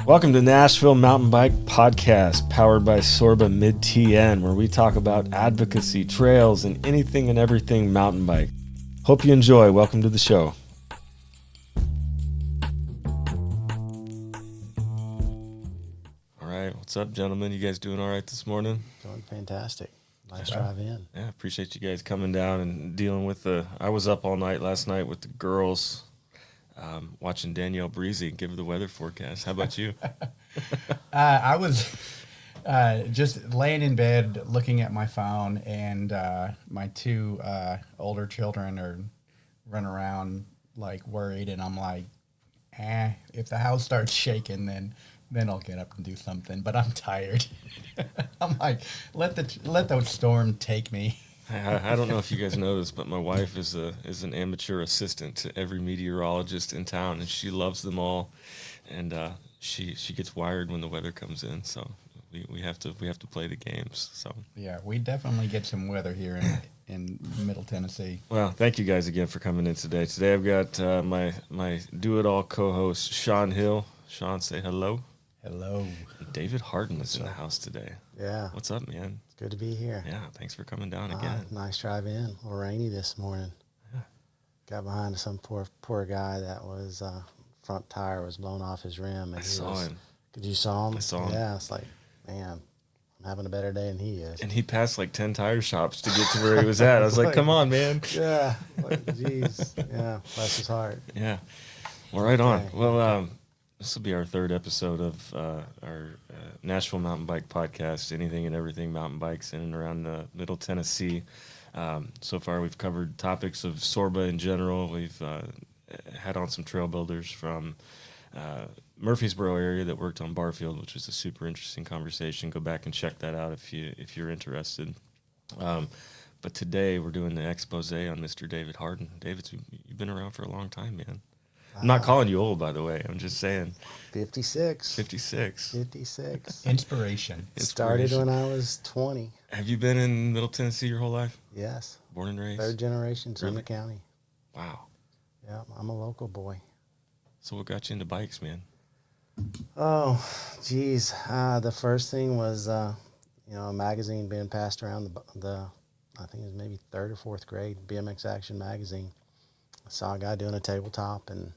Welcome to Nashville Mountain Bike Podcast, powered by SORBA Mid-TN, where we talk about advocacy, trails, and anything and everything mountain bike. Hope you enjoy. Welcome to the show. All right, what's up, gentlemen? You guys doing all right this morning? Doing fantastic. Nice drive in. Yeah, appreciate you guys coming down and dealing with I was up all night last night with the girls, watching Danielle Breezy give the weather forecast. How about you? I was just laying in bed looking at my phone, and my two older children are running around like worried, and I'm like, if the house starts shaking, then I'll get up and do something. But I'm tired. I'm like, let the storm take me. I don't know if you guys know this, but my wife is an amateur assistant to every meteorologist in town, and she loves them all. And she gets wired when the weather comes in, so we have to play the games. So yeah, we definitely get some weather here in Middle Tennessee. Well, thank you guys again for coming in today. Today I've got my do-it-all co-host Shawn Hill. Shawn, say hello. Hello. David Hardin is in the house today. Yeah. What's up, man? It's good to be here. Yeah, thanks for coming down again. Nice drive in. A little rainy this morning. Yeah. Got behind some poor guy that was front tire was blown off his rim. And I saw him. Did you saw him? I saw him. Yeah, it's like, man, I'm having a better day than he is. And he passed like 10 tire shops to get to where he was at. I was like, come on, man. Yeah. Jeez. Yeah. Bless his heart. Yeah. Well, right on. Okay. Well, this will be our third episode of our Nashville Mountain Bike Podcast, anything and everything mountain bikes in and around Middle Tennessee. So far, we've covered topics of SORBA in general. We've had on some trail builders from Murfreesboro area that worked on Barfield, which was a super interesting conversation. Go back and check that out if you're interested. But today, we're doing the expose on Mr. David Hardin. David, you've been around for a long time, man. I'm not calling you old, by the way. I'm just saying. 56. 56. Inspiration. Started when I was 20. Have you been in Middle Tennessee your whole life? Yes. Born and raised? Third generation, Really? Sumner County. Wow. Yeah, I'm a local boy. So what got you into bikes, man? Oh, geez. The first thing was, a magazine being passed around the I think it was maybe third or fourth grade, BMX Action magazine. I saw a guy doing a tabletop, and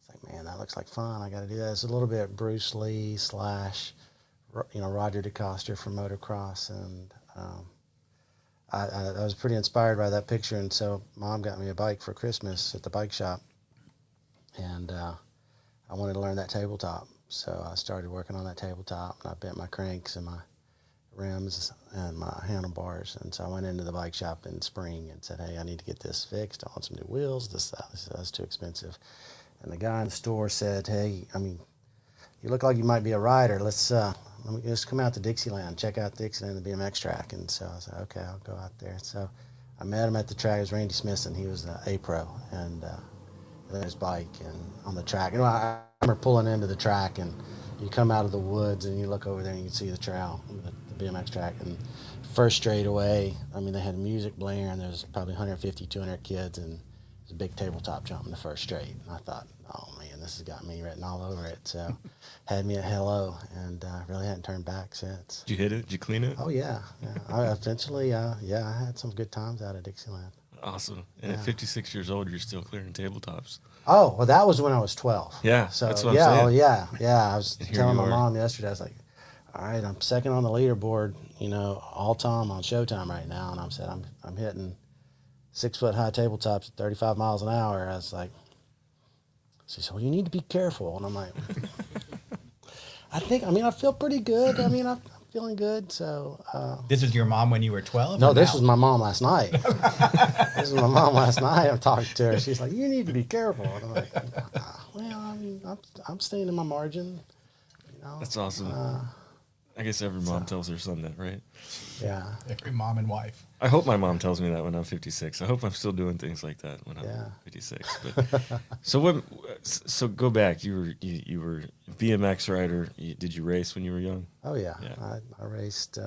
it's like, man, that looks like fun. I got to do that. It's a little bit Bruce Lee / Roger DeCoster from motocross, and I was pretty inspired by that picture. And so Mom got me a bike for Christmas at the bike shop, and I wanted to learn that tabletop. So I started working on that tabletop, and I bent my cranks and my rims and my handlebars. And so I went into the bike shop in spring and said, hey, I need to get this fixed. I want some new wheels. That's too expensive. And the guy in the store said, hey, you look like you might be a rider. Let's just come out to Dixieland, check out Dixieland, the BMX track. And so I said, okay, I'll go out there. So I met him at the track. It was Randy Smithson. He was a pro, and his bike and on the track. I remember pulling into the track, and you come out of the woods and you look over there and you can see the trail, the BMX track. And first straightaway, they had music blaring. There was probably 150, 200 kids, and there's a big tabletop jump in the first straight. And I thought, oh man, this has got me written all over it. So had me at hello, and really hadn't turned back since. Did you hit it? Did you clean it? Oh yeah. I eventually, I had some good times out of Dixieland. Awesome. And at 56 years old, you're still clearing tabletops. Oh, well, that was when I was 12. Yeah, so, that's what I'm saying. Oh, yeah. I was telling my are. mom yesterday, I was like, all right, I'm second on the leaderboard, all time on Showtime right now. And I said, I'm hitting 6-foot high tabletops at 35 miles an hour. I was like, she said, well, you need to be careful. And I'm like, I feel pretty good. I'm feeling good. So This is your mom when you were 12? no, this was my mom last night. This was my mom last night. I'm talking to her. She's like, you need to be careful. And I'm like, well, I'm staying in my margin. That's awesome. I guess every mom tells her son that, right? Yeah. Every mom and wife. I hope my mom tells me that when I'm 56. I hope I'm still doing things like that when I'm 56. But so go back. You were BMX rider. Did you race when you were young? Oh yeah. I raced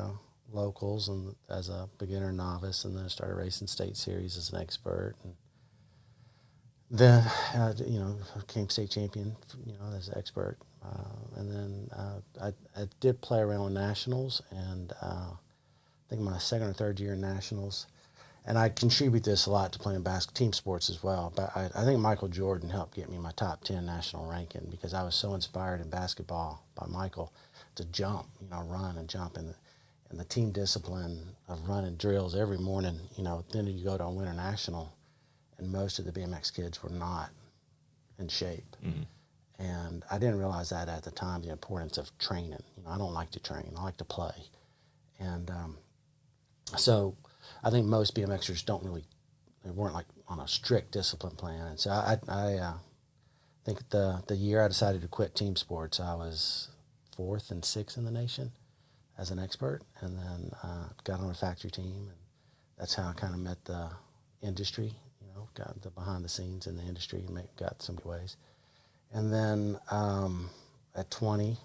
locals and as a beginner novice, and then I started racing state series as an expert. Then, became state champion, as an expert. And then I did play around with nationals, and I think my second or third year in nationals. And I contribute this a lot to playing team sports as well. But I think Michael Jordan helped get me my top 10 national ranking because I was so inspired in basketball by Michael to jump, run and jump. And the team discipline of running drills every morning, then you go to a winter national, and most of the BMX kids were not in shape. And I didn't realize that at the time, the importance of training. I don't like to train, I like to play. And so I think most BMXers they weren't like on a strict discipline plan. And so I think the year I decided to quit team sports, I was 4th and 6th in the nation as an expert, and then got on a factory team, and that's how I kind of met the industry, got the behind the scenes in the industry and got some ways. And then at 20,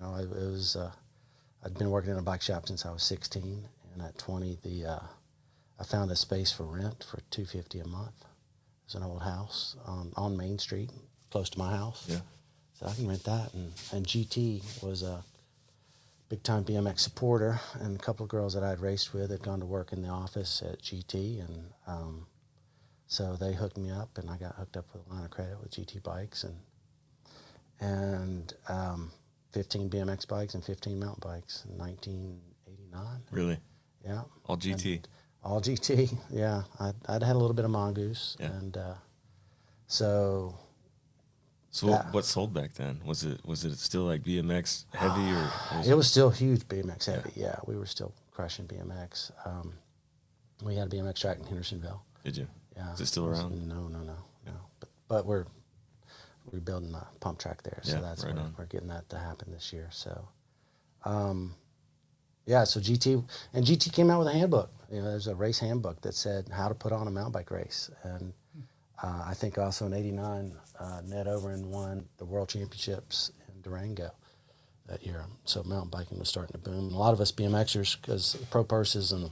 I'd been working in a bike shop since I was 16, and at 20, I found a space for rent for $250 a month. It's an old house on Main Street, close to my house. Yeah. So I can rent that, and GT was a big time BMX supporter, and a couple of girls that I'd raced with had gone to work in the office at GT, and so they hooked me up, and I got hooked up with a line of credit with GT bikes, and 15 BMX bikes and 15 mountain bikes in 1989. Really? Yeah. All GT. All GT. Yeah. I'd had a little bit of Mongoose, Yeah. and so. So what sold back then? Was it still like BMX heavy, or It was still huge BMX heavy. Yeah, we were still crushing BMX. We had a BMX track in Hendersonville. Did you? Yeah. Is it still around? No. But we're rebuilding a pump track there, so Yeah, that's right where on. we're getting that to happen this year. So, so GT came out with a handbook. There's a race handbook that said how to put on a mountain bike race, and I think also in '89, Ned Overend won the World Championships in Durango that year. So mountain biking was starting to boom. And a lot of us BMXers, because pro purses, and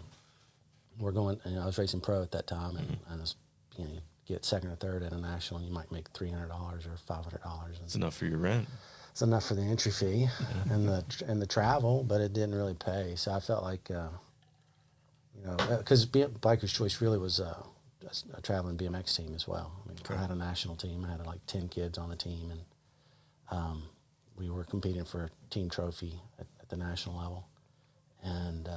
we're going. I was racing pro at that time, and I was, you get second or third at a national, and you might make $300 or $500. It's enough for your rent. It's enough for the entry fee and the travel, but it didn't really pay. So I felt like, because Biker's Choice really was a traveling BMX team as well. I mean, Okay. I had a national team. I had like 10 kids on the team, and we were competing for a team trophy at the national level. And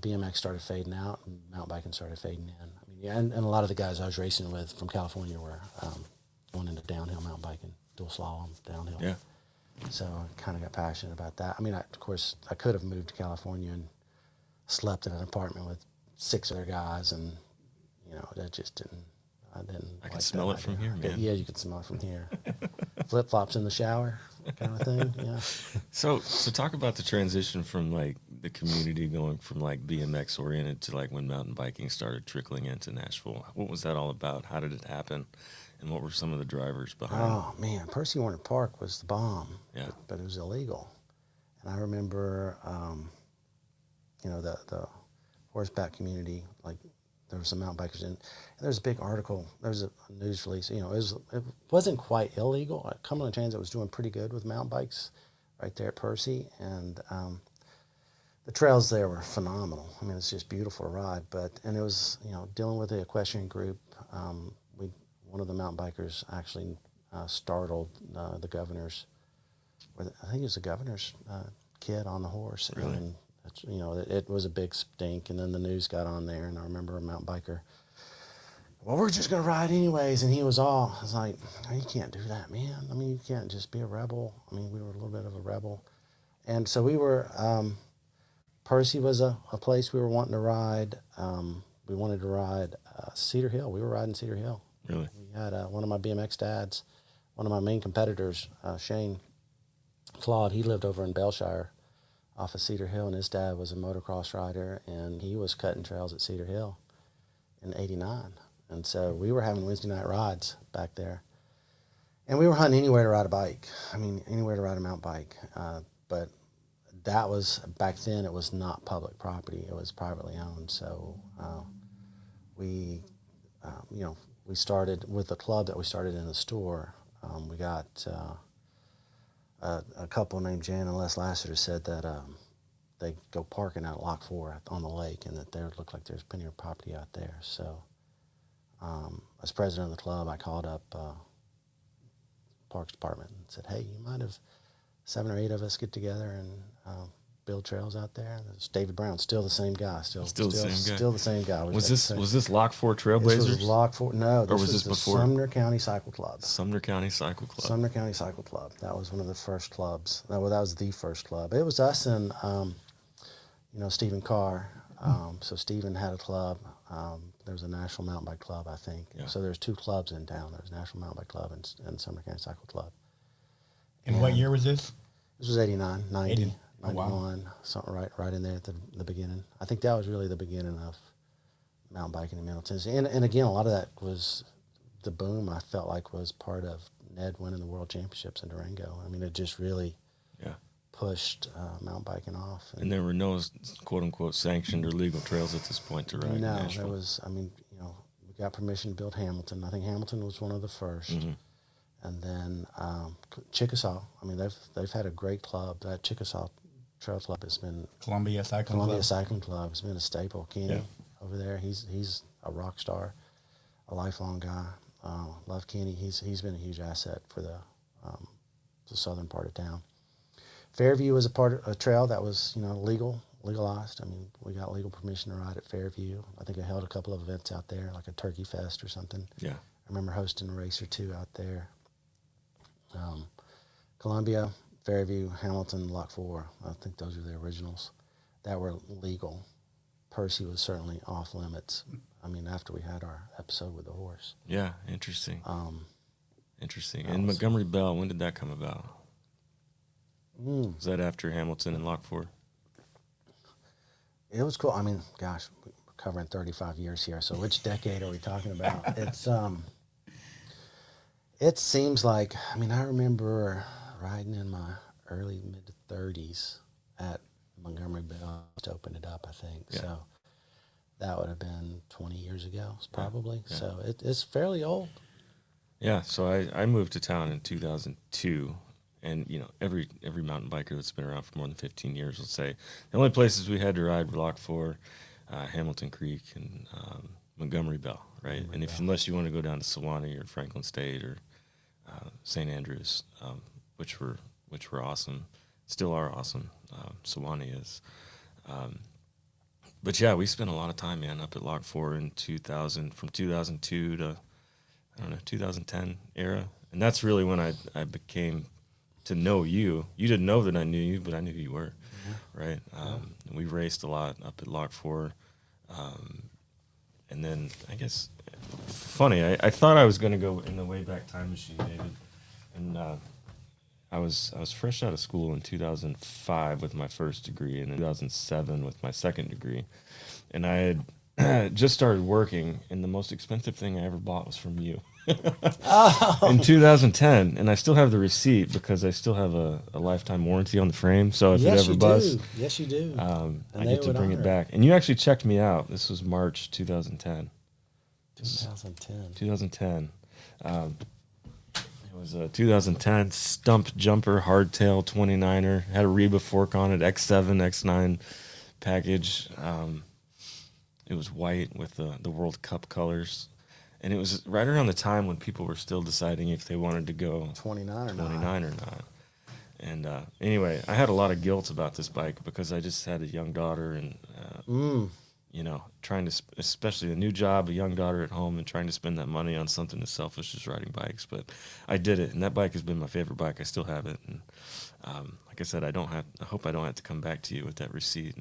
BMX started fading out, and mountain biking started fading in. I mean, yeah, and a lot of the guys I was racing with from California were going into downhill mountain biking, dual slalom, downhill. Yeah. So I kind of got passionate about that. I mean, of course, I could have moved to California and slept in an apartment with 6 other guys, and that just didn't. I can smell it from here, man. Yeah, you can smell it from here. Flip flops in the shower, kind of thing. Yeah. So talk about the transition from like the community going from like BMX oriented to like when mountain biking started trickling into Nashville. What was that all about? How did it happen? And what were some of the drivers behind it? Oh man, Percy Warner Park was the bomb. Yeah. But it was illegal. And I remember, the horseback community, like there were some mountain bikers in. And there's a big article. There was a news release. It wasn't quite illegal. Cumberland Transit was doing pretty good with mountain bikes, right there at Percy, and the trails there were phenomenal. I mean, it's just beautiful to ride. And it was dealing with the equestrian group. One of the mountain bikers actually startled the governor's. I think it was the governor's kid on the horse. Really? And it was a big stink, and then the news got on there, and I remember a mountain biker, well, we're just going to ride anyways, and I was like, oh, you can't do that, man. I mean, you can't just be a rebel. I mean, we were a little bit of a rebel. And so we were, Percy was a place we were wanting to ride. We wanted to ride Cedar Hill. We were riding Cedar Hill. Really? We had one of my BMX dads, one of my main competitors, Shane Claude, he lived over in Belshire off of Cedar Hill, and his dad was a motocross rider, and he was cutting trails at Cedar Hill in '89. And so we were having Wednesday night rides back there. And we were hunting anywhere to ride a bike. I mean, anywhere to ride a mountain bike. But that was, back then, it was not public property. It was privately owned. So we we started with the club that we started in the store. We got a couple named Jan and Les Lassiter said that they go parking out at Lock 4 on the lake, and that there looked like there's plenty of property out there. So as president of the club, I called up Parks Department and said, hey, you mind if 7 or 8 of us get together and build trails out there? And it's David Brown, still the same guy. Still the same guy. Still the same guy. Was this Lock 4 Trailblazers? This was Lock 4. No, this was this the before? Sumner County Cycle Club. Sumner County Cycle Club. Sumner County Cycle Club. That was one of the first clubs. That was the first club. It was us and Stephen Carr. So Stephen had a club. There was a National Mountain Bike Club, I think. Yeah. So there's 2 clubs in town. There's National Mountain Bike Club and Sumner County Cycle Club. And what year was this? This was 89, 90, 80. Oh, wow. 91, something right in there at the beginning. I think that was really the beginning of mountain biking in Middle Tennessee. And again, a lot of that was the boom, I felt like, was part of Ned winning the World Championships in Durango. I mean, it just really pushed mountain biking off. And there were no quote-unquote sanctioned or legal trails at this point to ride in Nashville. There was, we got permission to build Hamilton. I think Hamilton was one of the first. Mm-hmm. And then Chickasaw. I mean, they've had a great club. That Chickasaw Trail Club has been Columbia Cycling Club has been a staple. Kenny over there, he's a rock star, a lifelong guy. Love Kenny. He's been a huge asset for the southern part of town. Fairview was a trail that was legalized. I mean, we got legal permission to ride at Fairview. I think I held a couple of events out there, like a Turkey Fest or something. Yeah, I remember hosting a race or 2 out there. Columbia, Fairview, Hamilton, Lock 4. I think those are the originals that were legal. Percy was certainly off limits. I mean, after we had our episode with the horse. Yeah, interesting. Interesting. And Montgomery Bell, when did that come about? Was that after Hamilton and Lock 4? It was cool. I mean, gosh, we're covering 35 years here. So which decade are we talking about? It seems like, I remember riding in my early mid-30s at Montgomery Bell to open it up, I think. Yeah. So that would have been 20 years ago, probably. Yeah. So it's fairly old. Yeah, so I moved to town in 2002. And, every mountain biker that's been around for more than 15 years will say the only places we had to ride were Lock 4, Hamilton Creek, and Montgomery Bell, right? Unless you want to go down to Sewanee or Franklin State or St. Andrews, which were awesome, still are awesome. Sewanee is. But yeah, we spent a lot of time, man, up at Lock 4 in 2000, from 2002 to, 2010 era. And that's really when I became to know you. You didn't know that I knew you, but I knew who you were, right? We raced a lot up at Lock 4. And then, I guess, funny, I thought I was going to go in the Wayback Time Machine, David. And I was fresh out of school in 2005 with my first degree, and in 2007 with my second degree. And I had just started working, and the most expensive thing I ever bought was from you. In 2010, and I still have the receipt because I still have a lifetime warranty on the frame. So if it ever busts, yes, you do. I get to bring it back. And you actually checked me out. This was March 2010. 2010. It was a 2010 stump jumper hardtail 29er. Had a Reba fork on it, X7, X9 package. It was white with the World Cup colors. And it was right around the time when people were still deciding if they wanted to go 29 or not. And anyway, I had a lot of guilt about this bike because I just had a young daughter and, trying to, especially a new job, a young daughter at home, and trying to spend that money on something as selfish as riding bikes. But I did it, and that bike has been my favorite bike. I still have it. And like I said, I hope I don't have to come back to you with that receipt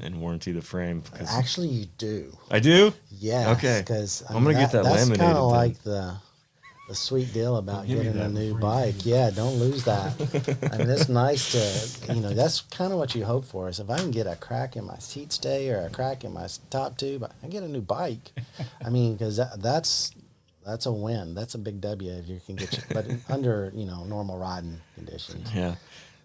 and warranty the frame. Because actually, you do. I do? Yeah. Okay. Because I'm going to get that that's laminated. That's kind of like the sweet deal about getting a new bike. Yeah, don't lose that. I mean, it's nice to, that's kind of what you hope for. Is if I can get a crack in my seat stay or a crack in my top tube, I get a new bike. I mean, because that's a win. That's a big W if you can get but under, normal riding conditions. Yeah.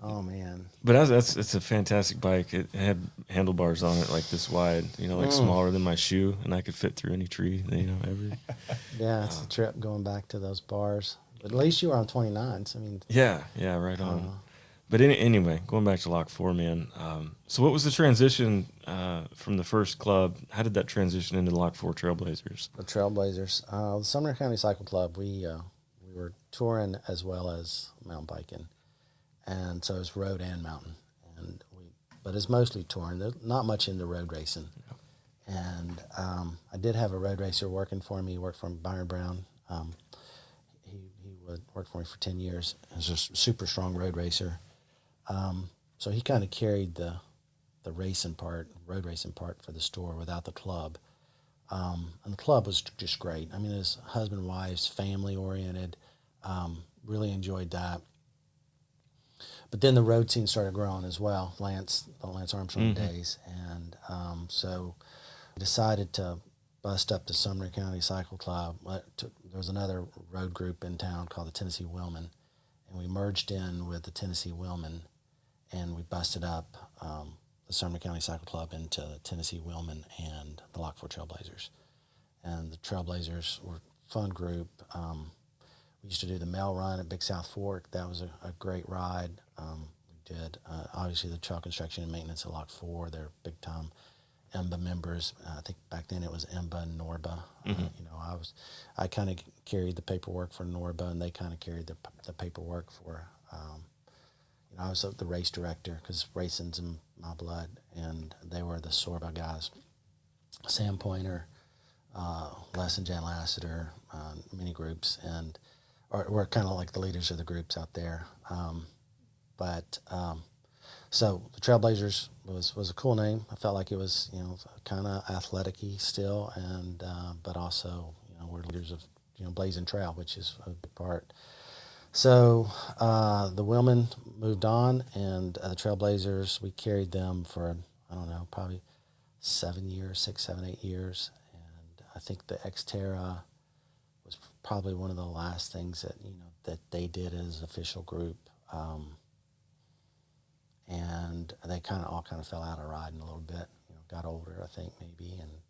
Oh man. But it's a fantastic bike. It had handlebars on it like this wide, like smaller than my shoe, and I could fit through any tree, every. Yeah, it's a trip going back to those bars. But at least you were on 29s. I mean, Yeah, right on. But anyway, going back to Lock 4, man. So what was the transition from the first club? How did that transition into Lock 4 Trailblazers? the Trailblazers, the Sumner County Cycle Club. We were touring as well as mountain biking, and so it's road and mountain. But it's mostly touring. There's not much into road racing. And I did have a road racer working for me. He worked for Byron Brown. He would work for me for 10 years. He was a super strong road racer. So he kind of carried the road racing part for the store without the club. And the club was just great. I mean, his husband, wives, family oriented. Really enjoyed that. But then the road scene started growing as well. The Lance Armstrong days, and so we decided to bust up the Sumner County Cycle Club. There was another road group in town called the Tennessee Wheelmen, and we merged in with the Tennessee Wheelmen, and we busted up the Sumner County Cycle Club into the Tennessee Wheelmen and the Lock 4 Trailblazers. And the Trailblazers were a fun group. We used to do the mail run at Big South Fork. That was a great ride. We did obviously the trail construction and maintenance at Lock 4. They're big time EMBA members. I think back then it was EMBA and NORBA. I kind of carried the paperwork for NORBA, and they kind of carried the paperwork for. I was the race director because racing's in my blood, and they were the SORBA guys. Sam Pointer, Les and Jan Lassiter, many groups, and we're kind of like the leaders of the groups out there. So the Trailblazers was a cool name. I felt like it was, kind of athletic-y still, and but also, we're leaders of, blazing trail, which is a big part. So the Wheelmen moved on, and the Trailblazers, we carried them for, I don't know, probably 7 years, 6, 7, 8 years. And I think the Xterra was probably one of the last things that they did as official group. And they all fell out of riding a little bit, got older, I think, maybe. And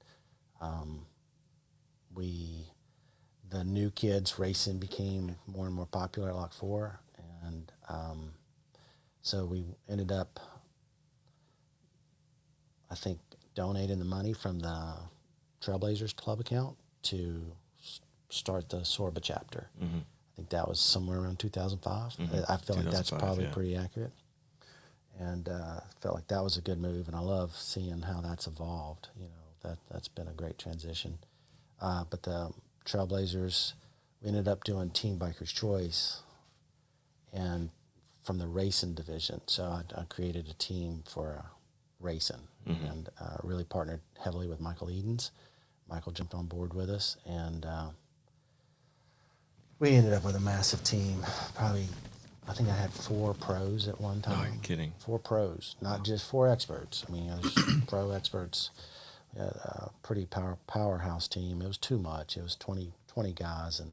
the new kids racing became more and more popular at Lock 4. And so we ended up, I think, donating the money from the Trailblazers Club account to start the SORBA chapter. Mm-hmm. I think that was somewhere around 2005. Mm-hmm. I feel like that's probably pretty accurate. And felt like that was a good move, and I love seeing how that's evolved. That's been a great transition. But the Trailblazers, we ended up doing Team Biker's Choice, and from the racing division. So I created a team for racing, and really partnered heavily with Michael Edens. Michael jumped on board with us, and we ended up with a massive team. Probably, I think I had 4 pros at one time. Oh, you're kidding. 4 pros, not just 4 experts. I mean, there's pro experts. We had a pretty powerhouse team. It was too much. It was 20 guys, and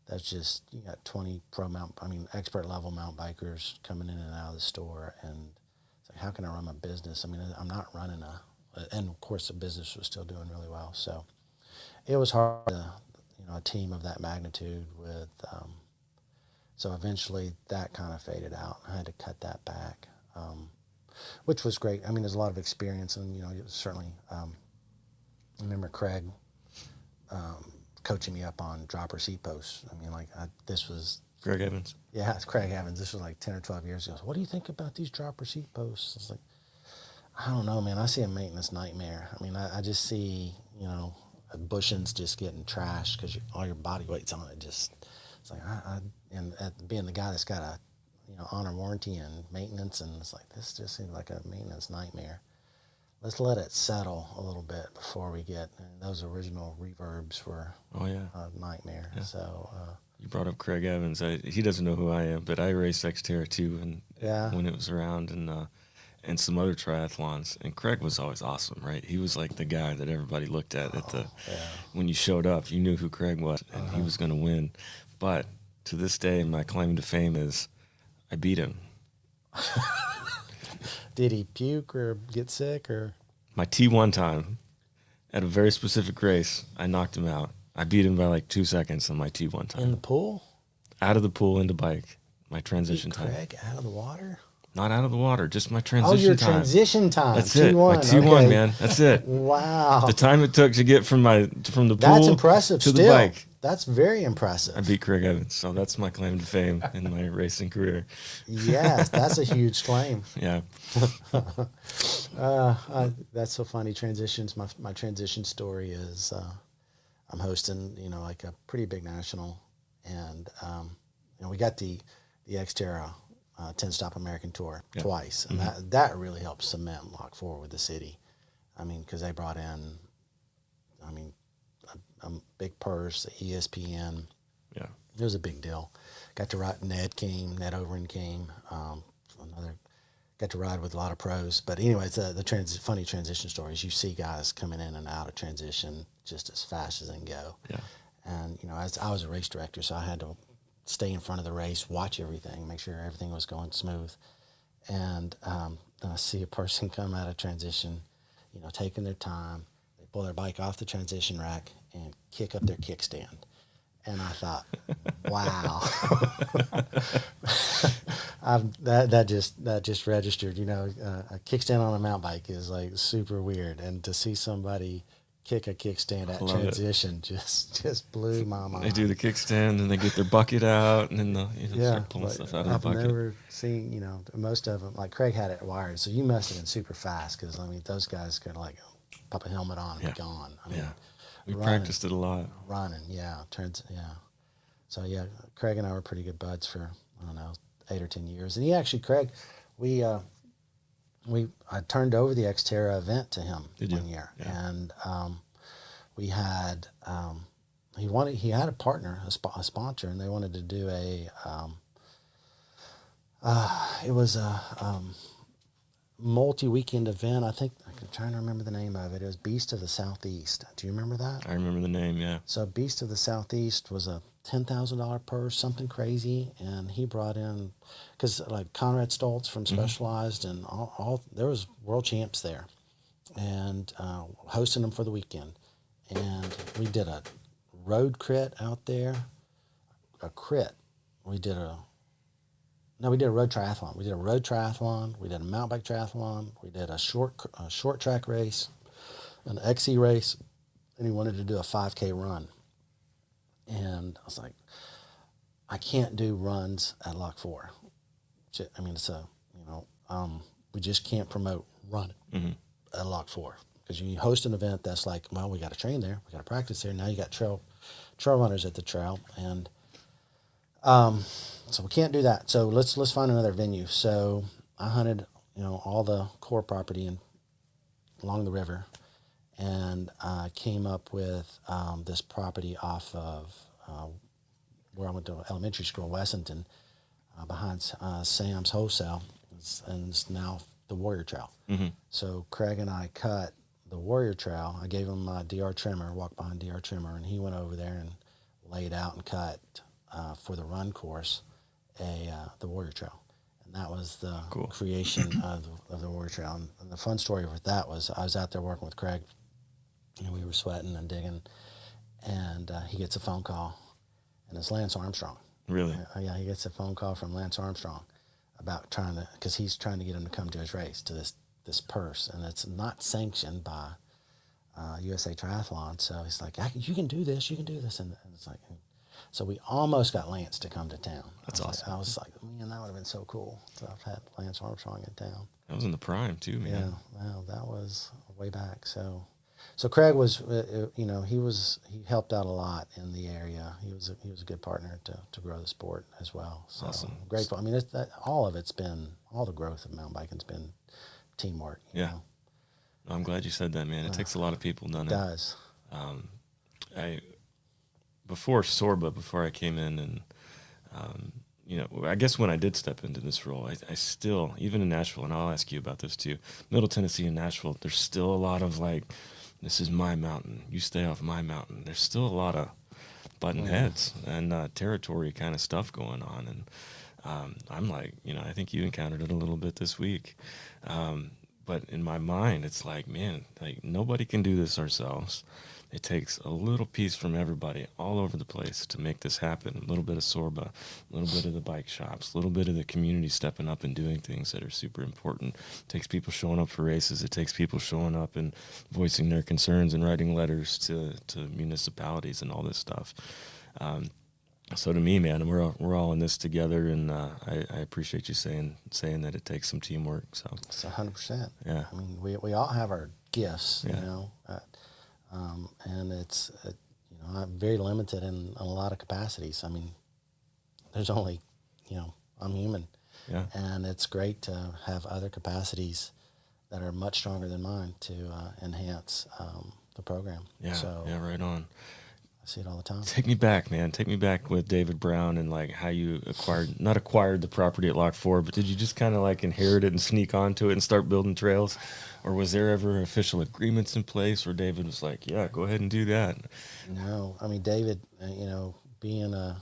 that's just, you got 20 expert level mountain bikers coming in and out of the store, and it's like, how can I run my business? I mean, I'm not running and of course the business was still doing really well. So it was hard to, a team of that magnitude with, so eventually that kind of faded out. I had to cut that back, which was great. I mean, there's a lot of experience, and, it was certainly, I remember Craig coaching me up on dropper seat posts. I mean, this was... Craig Evans? Yeah, it's Craig Evans. This was like 10 or 12 years ago. So what do you think about these dropper seat posts? It's like, I don't know, man. I see a maintenance nightmare. I mean, I just see, bushings just getting trashed because all your body weight's on it. Just, it's like, and being the guy that's got a, honor warranty and maintenance, and it's like, this just seems like a maintenance nightmare. Let's let it settle a little bit before we get, and those original reverbs were a nightmare. Yeah. So you brought up Craig Evans. He doesn't know who I am, but I raced Xterra too, and when it was around, and and some other triathlons. And Craig was always awesome, right? He was like the guy that everybody looked at when you showed up. You knew who Craig was, and he was going to win. But to this day, my claim to fame is I beat him. Did he puke or get sick or? My T1 time at a very specific race, I knocked him out. I beat him by like 2 seconds on my T1 time. In the pool? Out of the pool into bike. My transition Beat time. Craig out of the water? Not out of the water, just my transition time. Oh, your transition time. That's T1. it. My T1, okay. man. That's it. Wow. The time it took to get from the pool That's impressive to still. the bike. That's very impressive. I beat Craig Evans, so that's my claim to fame in my racing career. Yes, that's a huge claim. Yeah. That's so funny. Transitions. My transition story is I'm hosting, like a pretty big national, and we got the Xterra 10-stop American Tour twice, and that really helped cement Lock 4 with the city. I mean, because they brought in, a big purse, ESPN. Yeah, it was a big deal. Got to ride. Ned Overend came. Got to ride with a lot of pros. But anyways, the funny transition stories. You see guys coming in and out of transition just as fast as they can go. Yeah. And as I was a race director, so I had to stay in front of the race, watch everything, make sure everything was going smooth. And then I see a person come out of transition, taking their time. They pull their bike off the transition rack and kick up their kickstand. And I thought, wow, that just registered. A kickstand on a mountain bike is like super weird, and to see somebody kick a kickstand at transition just blew my mind. They do the kickstand and they get their bucket out and then start pulling stuff out of the bucket. I've never seen, most of them, like Craig had it wired, so you must have been super fast because, those guys could like pop a helmet on and be gone. We practiced it a lot. Running, So, Craig and I were pretty good buds for, 8 or 10 years. And Craig, I turned over the Xterra event to him one year. Yeah. And we had, he had a partner, a sponsor, and they wanted to do it was a multi-weekend event. I'm trying to remember the name of it. It was Beast of the Southeast. Do you remember that? I remember the name, yeah. So Beast of the Southeast was a $10,000 purse, something crazy, and he brought in, because like Conrad Stoltz from Specialized and all there was world champs there, and hosting them for the weekend, and we did a road crit out there, we did a road triathlon. We did a road triathlon. We did a mountain bike triathlon. We did a short track race, an XC race, and he wanted to do a 5K run. And I was like, I can't do runs at Lock 4. It's we just can't promote running at Lock 4 because you host an event that's like, well, we got to train there, we got to practice there. Now you got trail runners at the trail, and so we can't do that. So let's find another venue. So I hunted, all the core property along the river, and I came up with this property off of where I went to elementary school, Wessington, behind Sam's Wholesale, and it's now the Warrior Trail. Mm-hmm. So Craig and I cut the Warrior Trail. I gave him my DR trimmer, walked behind DR trimmer, and he went over there and laid out and cut for the run course the Warrior Trail. And that was the creation of the Warrior Trail. And the fun story with that was I was out there working with Craig, and we were sweating and digging, and he gets a phone call, and it's Lance Armstrong. Really? Yeah, he gets a phone call from Lance Armstrong about because he's trying to get him to come to his race, to this purse, and it's not sanctioned by USA Triathlon. So he's like, you can do this, and it's like, so we almost got Lance to come to town. That's awesome. I was like, man, that would have been so cool to have had Lance Armstrong in town. That was in the prime too, man. Yeah, wow, that was way back. So Craig was, he helped out a lot in the area. He was a good partner to grow the sport as well. So awesome. Grateful. All the growth of mountain biking's been teamwork. You know? I'm glad you said that, man. It takes a lot of people, doesn't it? It does. Before SORBA, before I came in and you know, I guess when I did step into this role, I still, even in Nashville, and I'll ask you about this too, Middle Tennessee and Nashville, there's still a lot of like, this is my mountain, you stay off my mountain. There's still a lot of button heads and territory kind of stuff going on. And I'm like, you know, I think you encountered it a little bit this week. But in my mind, it's like, man, like nobody can do this ourselves. It takes a little piece from everybody all over the place to make this happen. A little bit of SORBA, a little bit of the bike shops, a little bit of the community stepping up and doing things that are super important. It takes people showing up for races. It takes people showing up and voicing their concerns and writing letters to municipalities and all this stuff. So to me, man, we're all in this together, and I appreciate you saying that it takes some teamwork. So It's 100%. Yeah. I mean, we all have our gifts, Yeah. you know, and it's you know, I'm very limited in a lot of capacities. I mean, there's only, you know, I'm human, yeah, and it's great to have other capacities that are much stronger than mine to enhance the program. yeah, So yeah, right on. I see it all the time. Take me back, man. Take me back with David Brown and like how you not acquired the property at Lock 4, but did you just kind of like inherit it and sneak onto it and start building trails? Or was there ever official agreements in place where David was like, yeah, go ahead and do that? No, I mean, David, you know, being a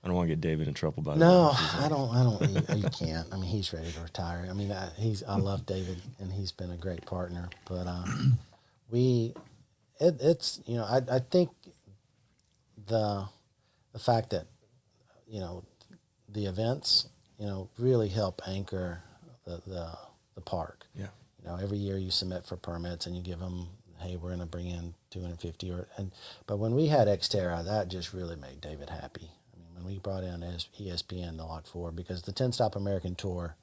I don't want to get David in trouble by the no, way. I don't. You can't. I mean, he's ready to retire. I mean, I love David, and he's been a great partner. But it's you know, I think the fact that, you know, the events, you know, really help anchor the park. Yeah. You know, every year you submit for permits and you give them, hey, we're going to bring in 250 but when we had Xterra, that just really made David happy. I mean, when we brought in ESPN to Lock 4, because the 10 Stop American Tour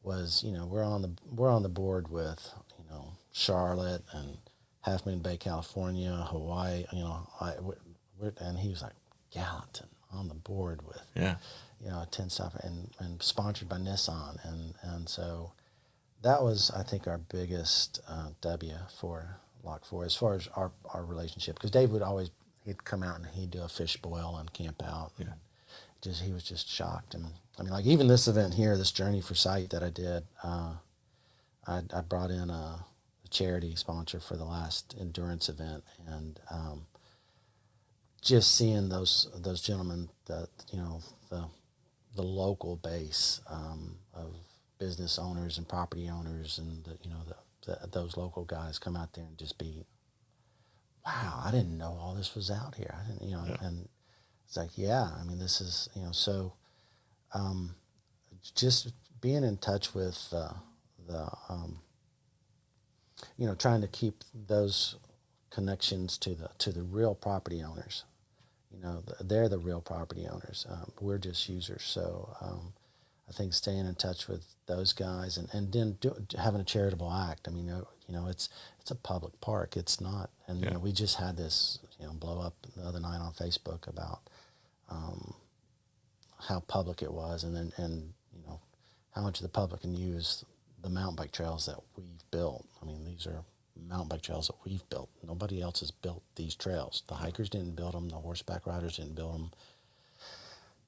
was, you know, we're on the board with, you know, Charlotte and Half Moon Bay, California, Hawaii, you know, and he was like, Gallatin on the board with, Yeah. you know, 10 Stop and sponsored by Nissan. And so that was, I think, our biggest W for Lock 4 as far as our relationship. Because Dave he'd come out and he'd do a fish boil and camp out. Yeah. He was just shocked. And I mean, like even this event here, this Journey for Sight that I did, I brought in a charity sponsor for the last endurance event, and just seeing those gentlemen, you know, the local base of business owners and property owners, and you know, those local guys come out there and just be, wow, I didn't know all this was out here. I didn't, you know, Yeah. and it's like, yeah, I mean, this is, you know, so just being in touch with you know, trying to keep those connections to the real property owners. You know, they're the real property owners. We're just users. So I think staying in touch with those guys and then having a charitable act. I mean, you know, it's a public park. It's not. And Yeah. you know, we just had this, you know, blow up the other night on Facebook about how public it was, and you know, how much of the public can use the mountain bike trails that we've built. I mean, these are mountain bike trails that we've built. Nobody else has built these trails. The hikers didn't build them. The horseback riders didn't build them.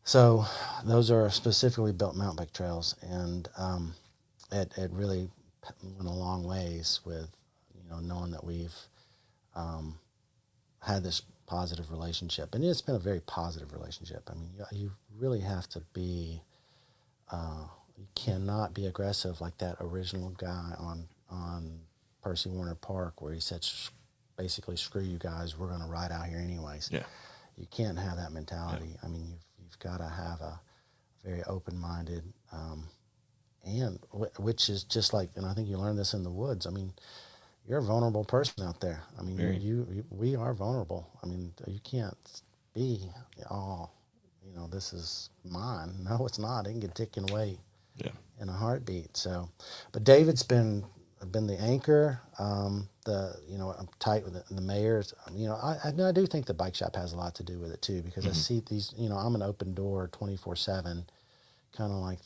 So those are specifically built mountain bike trails, and it really went a long ways with, you know, knowing that we've had this positive relationship, and it's been a very positive relationship. I mean, you really have to be. You cannot be aggressive like that original guy on Percy Warner Park, where he said, basically, screw you guys, we're going to ride out here anyways. Yeah. You can't have that mentality. Yeah. I mean, you've got to have a very open-minded, and which is just like, and I think you learn this in the woods. I mean, you're a vulnerable person out there. I mean, Very. we are vulnerable. I mean, you can't be, oh, you know, this is mine. No, it's not. It can get taken away Yeah. in a heartbeat. So, but David's been the anchor. You know, I'm tight with the mayors. You know, I do think the bike shop has a lot to do with it too, because I see these. You know, I'm an open door 24/7, kind of like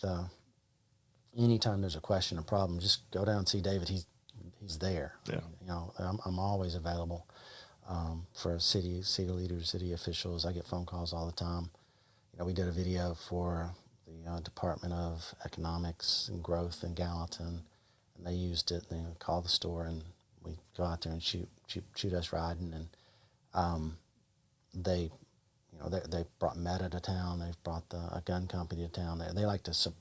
anytime there's a question or problem, just go down and see David. He's there. Yeah. You know, I'm always available for city leaders, city officials. I get phone calls all the time. we did a video for the Department of Economics and Growth in Gallatin, and they used it. They call the store, and we go out there and shoot us riding, and they, they brought Meta to town. They've brought a gun company to town. They like to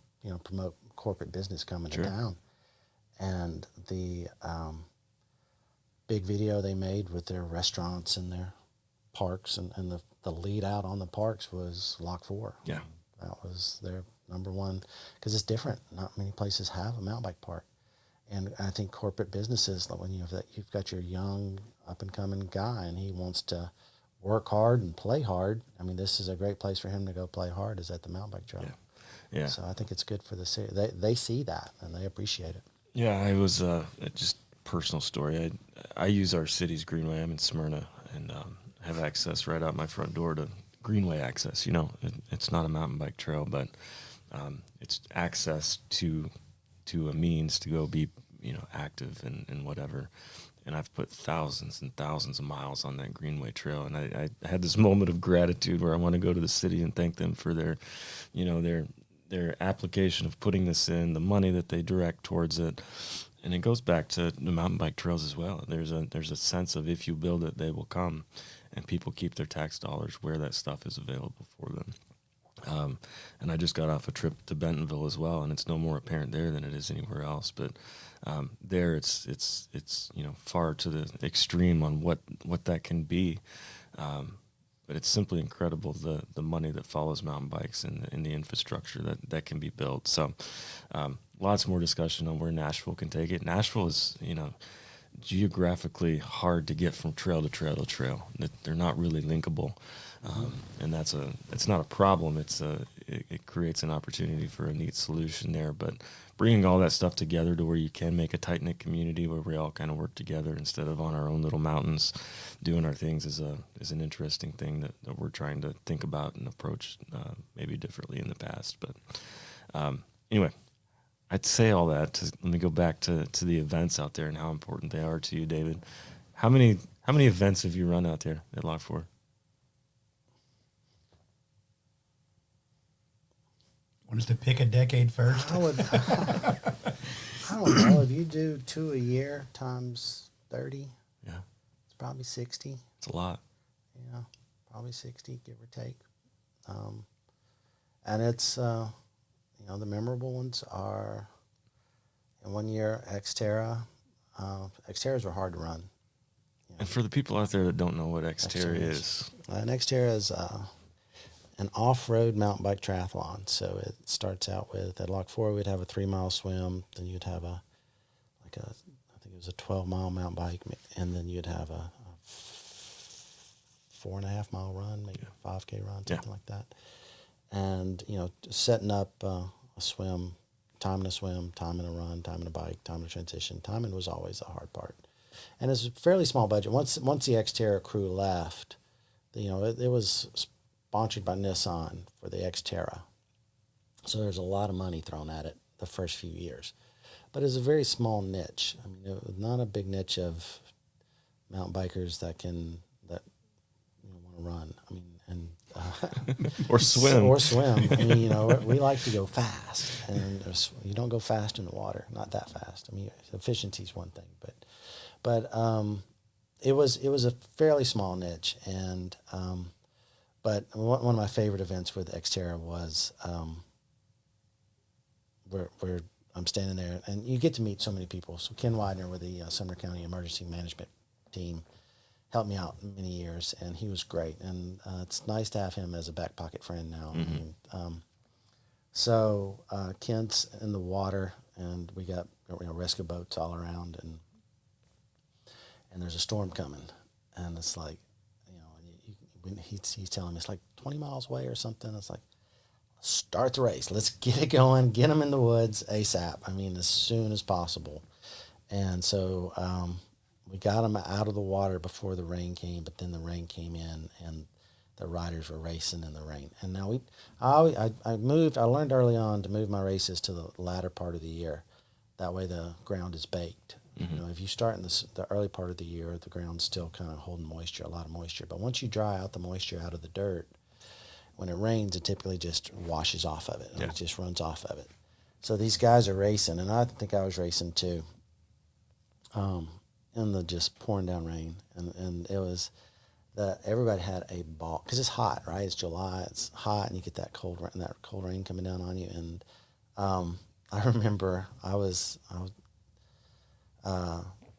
promote corporate business coming Sure. to town, and the big video they made with their restaurants and their parks, and the lead out on the parks was Lock 4. Yeah. That was their number one, because it's different. Not many places have a mountain bike park. And I think corporate businesses, like when you've got your young up and coming guy and he wants to work hard and play hard. I mean, this is a great place for him to go play hard, is at the mountain bike trail. Yeah. So I think it's good for the city. They see that and they appreciate it. Yeah, I was just personal story. I use our city's greenway. I'm in Smyrna and have access right out my front door to greenway access. It's not a mountain bike trail, but it's access to a means to go be active and whatever. And I've put thousands and thousands of miles on that greenway trail, and I had this moment of gratitude where I want to go to the city and thank them for their application of putting this in, the money that they direct towards it. And it goes back to the mountain bike trails as well. There's a sense of, if you build it, they will come, and people keep their tax dollars where that stuff is available for them. And I just got off a trip to Bentonville as well, and it's no more apparent there than it is anywhere else. But there, it's far to the extreme on what that can be. But it's simply incredible the money that follows mountain bikes and the infrastructure that can be built. So lots more discussion on where Nashville can take it. Nashville is geographically hard to get from trail to trail to trail. They're not really linkable. And it's not a problem. It creates an opportunity for a neat solution there. But bringing all that stuff together to where you can make a tight knit community where we all kind of work together instead of on our own little mountains doing our things is an interesting thing that we're trying to think about and approach maybe differently in the past. But anyway, I'd say all that let me go back to the events out there and how important they are to you, David. How many events have you run out there at Lock 4? Want us to pick a decade first? I don't know. If you do 2 a year times 30, Yeah, it's probably 60. it's a lot. Yeah, probably 60, give or take. And it's, the memorable ones are, in one year, Xterra. Xterras were hard to run. And for the people out there that don't know what Xterra Xterra is, An Xterra is an off-road mountain bike triathlon. So it starts out with, at Lock 4, we'd have a 3-mile swim. Then you'd have I think it was a 12-mile mountain bike. And then you'd have a 4.5-mile run, maybe a 5K run, something like that. And, setting up a swim, timing a swim, timing a run, timing a bike, timing a transition. Timing was always the hard part. And it's a fairly small budget. Once the Xterra crew left, it was sponsored by Nissan for the Xterra. So there's a lot of money thrown at it the first few years. But it's a very small niche. I mean, it was not a big niche of mountain bikers that want to run. I mean, and or swim. Or swim. I mean, we like to go fast, and you don't go fast in the water, not that fast. I mean, efficiency is one thing, but it was a fairly small niche, and but one of my favorite events with Xterra was where I'm standing there, and you get to meet so many people. So Ken Widener with the Sumner County Emergency Management Team helped me out many years, and he was great. And it's nice to have him as a back pocket friend now. Mm-hmm. So Kent's in the water, and we got rescue boats all around, and there's a storm coming, and it's like, he's telling me it's like 20 miles away or something. It's like, start the race. Let's get it going. Get them in the woods ASAP. I mean, as soon as possible. And so we got them out of the water before the rain came, but then the rain came in, and the riders were racing in the rain. And now I learned early on to move my races to the latter part of the year. That way the ground is baked. Mm-hmm. If you start in the early part of the year, the ground's still kind of holding moisture, a lot of moisture. But once you dry out the moisture out of the dirt, when it rains, it typically just washes off of it. Yeah. It just runs off of it. So these guys are racing, and I think I was racing too, in the just pouring down rain. And it was everybody had a ball because it's hot, right? It's July, it's hot, and you get that cold rain coming down on you. And I remember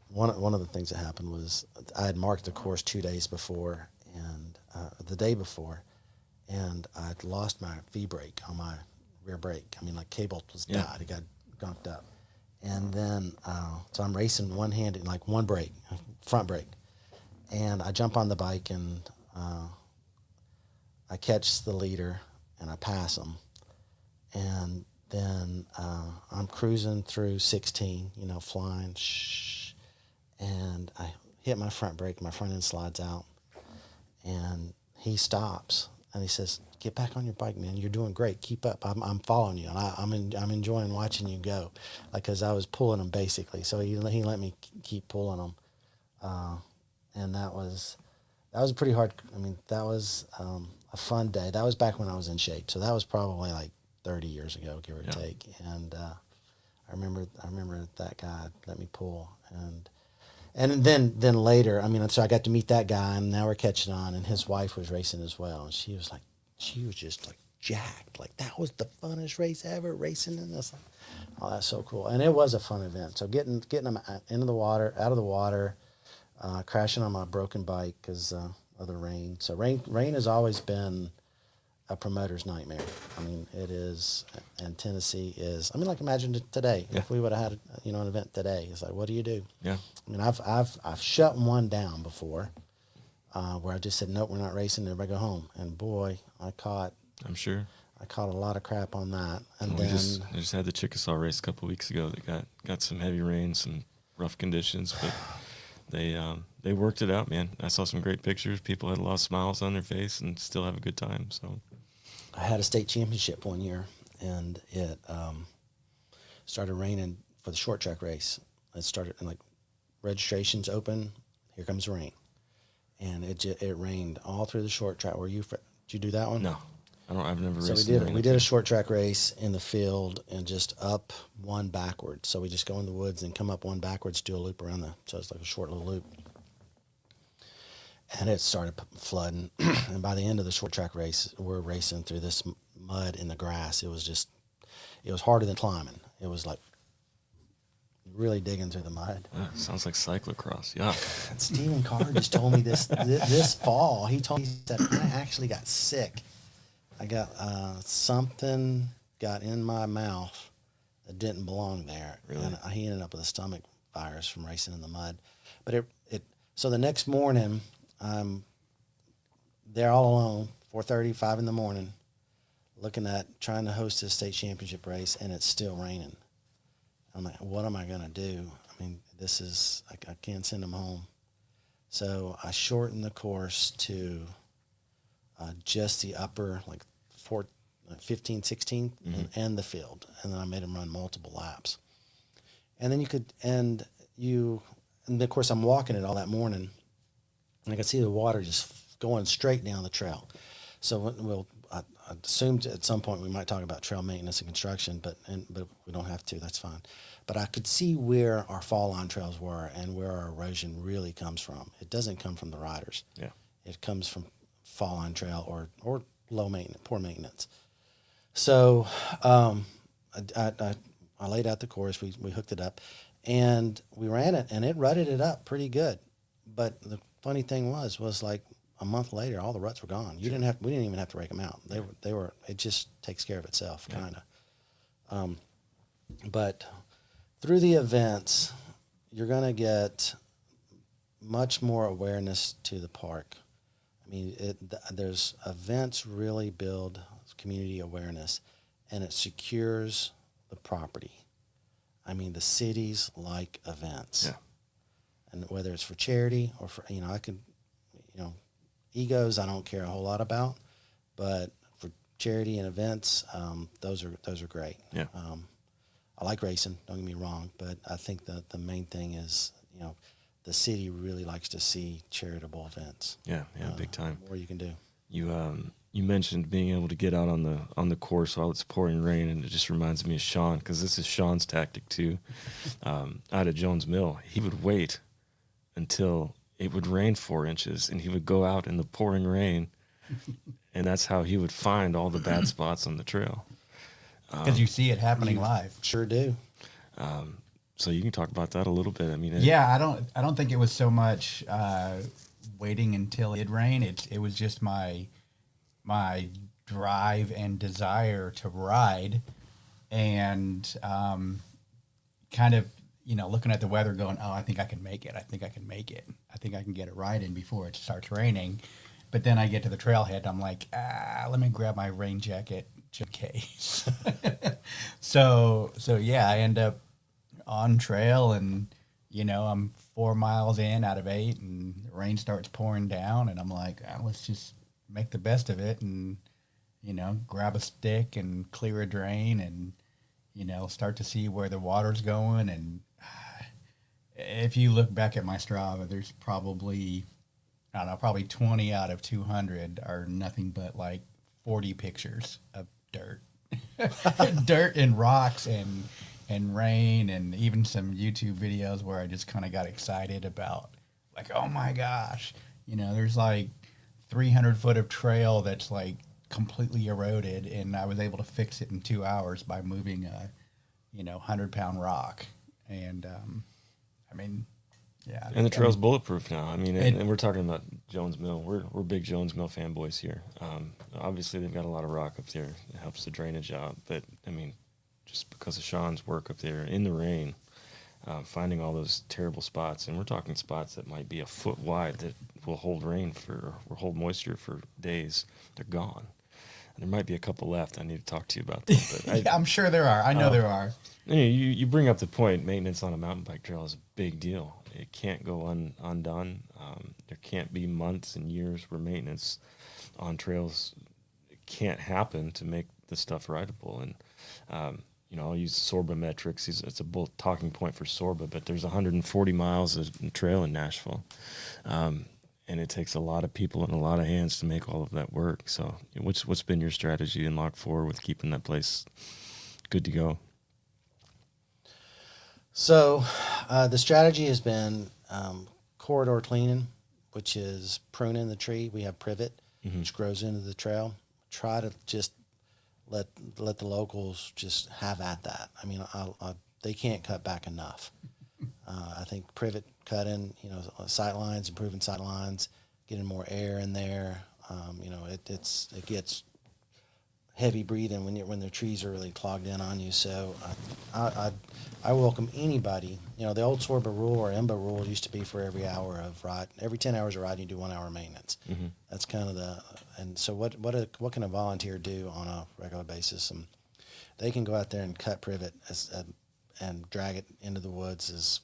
one of the things that happened was I had marked the course 2 days before and the day before, and I'd lost my V brake on my rear brake. I mean, like cable was died. It got gunked up. And then, so I'm racing one-handed, like one brake, front brake. And I jump on the bike and I catch the leader and I pass him. And then I'm cruising through 16, flying, and I hit my front brake. My front end slides out. And he stops and he says, "Get back on your bike, man. You're doing great. Keep up. I'm following you, and I'm enjoying watching you go, like, because I was pulling him basically. So he let me keep pulling him, and that was pretty hard. I mean, that was a fun day. That was back when I was in shape. So that was probably like 30 years ago, give or take. And I remember that guy let me pull And then later, I mean, so I got to meet that guy, and now we're catching on, and his wife was racing as well, and she was just like jacked, like that was the funnest race ever, racing in this. Oh, that's so cool, and it was a fun event. So getting them into the water, out of the water, crashing on my broken bike because of the rain. So rain has always been a promoter's nightmare. I mean, it is, and Tennessee is. I mean, like imagine today if we would have had an event today. It's like, what do you do? Yeah. I mean, I've shut one down before, where I just said, nope, we're not racing. Everybody go home. And boy, I'm sure. I caught a lot of crap on that. And I just had the Chickasaw race a couple of weeks ago. They got some heavy rain, some rough conditions, but they worked it out, man. I saw some great pictures. People had a lot of smiles on their face and still have a good time. So I had a state championship one year, and it started raining for the short track race. It started, and like registrations open, here comes the rain, and it rained all through the short track. Did you do that one? no, I've never raced. So we did a short track race in the field and just up one backwards. So we just go in the woods and come up one backwards, do a loop around so it's like a short little loop. And it started flooding, and by the end of the short track race, we're racing through this mud in the grass. It was harder than climbing. It was like really digging through the mud. Sounds like cyclocross. Yeah. And Stephen Carr just told me this fall. He told me that I actually got sick. I got something got in my mouth that didn't belong there. Really? And he ended up with a stomach virus from racing in the mud. But so the next morning, I'm there all alone, 4:30, 5 in the morning, trying to host this state championship race, and it's still raining. I'm like, what am I going to do? I mean, I can't send them home. So I shortened the course to just the upper, like 15, 16, and the field. And then I made them run multiple laps. And then and of course I'm walking it all that morning, and I could see the water just going straight down the trail. So I assumed at some point we might talk about trail maintenance and construction, but we don't have to. That's fine. But I could see where our fall line trails were and where our erosion really comes from. It doesn't come from the riders. Yeah. It comes from fall line trail or low maintenance, poor maintenance. So I laid out the course. We hooked it up, and we ran it, and it rutted it up pretty good. But the funny thing was like a month later, all the ruts were gone. We didn't even have to rake them out. They were. It just takes care of itself, kind of. But through the events, you're gonna get much more awareness to the park. I mean, there's events really build community awareness, and it secures the property. I mean, the cities like events. Yeah. And whether it's for charity or for, egos, I don't care a whole lot about, but for charity and events, those are great. Yeah. I like racing, don't get me wrong, but I think that the main thing is, the city really likes to see charitable events. Yeah, big time. The more you can do. You you mentioned being able to get out on the course while it's pouring rain, and it just reminds me of Shawn, because this is Shawn's tactic too. Out at Jones Mill, he would wait until it would rain 4 inches, and he would go out in the pouring rain, and that's how he would find all the bad spots on the trail. Because you see it happening live. Sure do. So you can talk about that a little bit. I mean, Yeah, I don't think it was so much waiting until it rained. It was just my drive and desire to ride, and kind of, you know, looking at the weather going, oh, I think I can make it. I think I can make it. I think I can get it right in before it starts raining. But then I get to the trailhead, I'm like, let me grab my rain jacket just in case. So yeah, I end up on trail, and, you know, I'm 4 miles in out of 8, and the rain starts pouring down, and I'm like, let's just make the best of it, and, you know, grab a stick and clear a drain, and, you know, start to see where the water's going. And if you look back at my Strava, there's probably, I don't know, probably 20 out of 200 are nothing but like 40 pictures of dirt. Dirt and rocks and rain, and even some YouTube videos where I just kind of got excited about, like, oh my gosh, you know, there's like 300 foot of trail that's like completely eroded, and I was able to fix it in 2 hours by moving a, you know, 100-pound rock. And I mean, yeah. And the trail's bulletproof now. I mean, and we're talking about Jones Mill. We're big Jones Mill fanboys here. Obviously, they've got a lot of rock up there. It helps the drainage out. But, I mean, just because of Shawn's work up there in the rain, finding all those terrible spots, and we're talking spots that might be a foot wide that will hold rain or hold moisture for days, they're gone. And there might be a couple left. I need to talk to you about them. But Yeah, I'm sure there are. I know there are. You bring up the point. Maintenance on a mountain bike trail is a big deal. It can't go undone. There can't be months and years where maintenance on trails can't happen to make the stuff rideable. And you know, I'll use SORBA metrics. It's a talking point for SORBA, but there's 140 miles of trail in Nashville. And it takes a lot of people and a lot of hands to make all of that work. So what's been your strategy in Lock 4 with keeping that place good to go? So the strategy has been corridor cleaning, which is pruning the tree. We have privet, which grows into the trail. Try to just let the locals just have at that. I mean, they can't cut back enough. I think privet cutting, you know, sight lines, improving sight lines, getting more air in there. You know, it gets heavy breathing when the trees are really clogged in on you. So I welcome anybody. You know, the old SORBA rule or IMBA rule used to be for every hour of ride, every 10 hours of riding, you do 1 hour maintenance. That's kind of and so what can a volunteer do on a regular basis? And they can go out there and cut privet and drag it into the woods as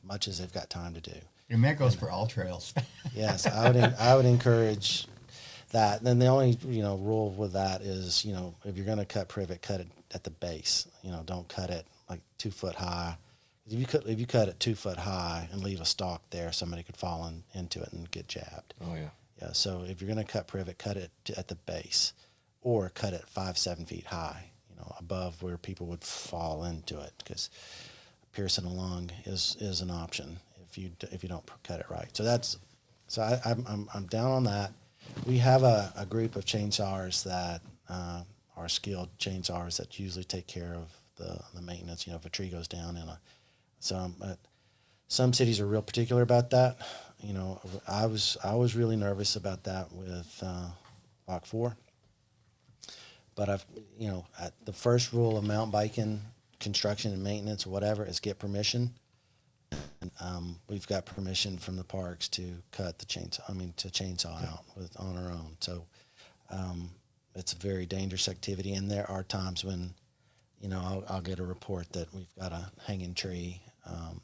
much as they've got time to do. And that goes for all trails. Yes, I would encourage that. And then the only rule with that is, you know, if you're going to cut privet, cut it at the base. You know, don't cut it like 2 foot high. If you cut it 2 foot high and leave a stalk there, somebody could fall into it and get jabbed. Oh yeah. Yeah. So if you're going to cut privet, cut it at the base, or cut it 5-7 feet high. You know, above where people would fall into it, because piercing a lung is an option if you don't cut it right. So I'm down on that. We have a group of chainsawers that are skilled chainsawers that usually take care of the maintenance. You know, if a tree goes down some cities are real particular about that. You know, I was really nervous about that with Lock 4. But the first rule of mountain biking construction and maintenance or whatever is get permission. And we've got permission from the parks to cut the chainsaw. To chainsaw out on our own. So it's a very dangerous activity, and there are times when, you know, I'll get a report that we've got a hanging tree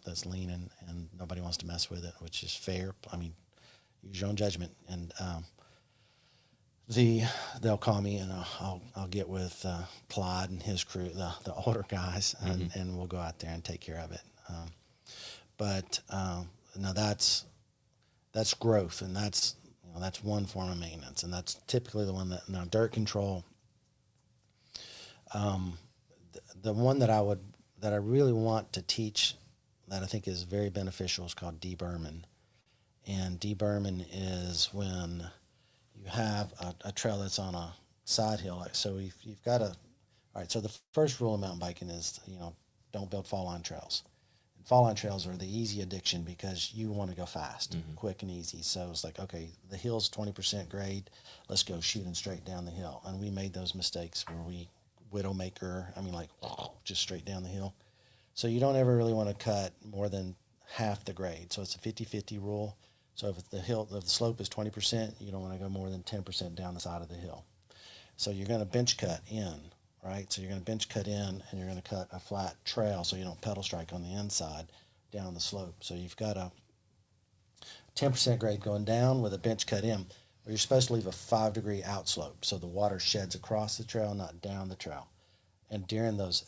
that's leaning and nobody wants to mess with it, which is fair. I mean, use your own judgment. And they'll call me, and I'll get with Clyde and his crew, the older guys, and we'll go out there and take care of it. But now that's growth, and that's that's one form of maintenance, and that's typically the one that, now dirt control. The one that I really want to teach that I think is very beneficial is called deberming. And deberming is when you have a trail that's on a side hill. Like, so if you've got all right, so the first rule of mountain biking is, don't build fall line trails. And fall line trails are the easy addiction because you want to go fast, quick and easy. So it's like, okay, the hill's 20% grade. Let's go shooting straight down the hill. And we made those mistakes where we Widowmaker, just straight down the hill. So you don't ever really want to cut more than half the grade. So it's a 50-50 rule. So if the slope is 20%, you don't want to go more than 10% down the side of the hill. So you're going to bench cut in, right? So you're going to bench cut in, and you're going to cut a flat trail so you don't pedal strike on the inside down the slope. So you've got a 10% grade going down with a bench cut in. You're supposed to leave a 5-degree outslope, so the water sheds across the trail, not down the trail. And during those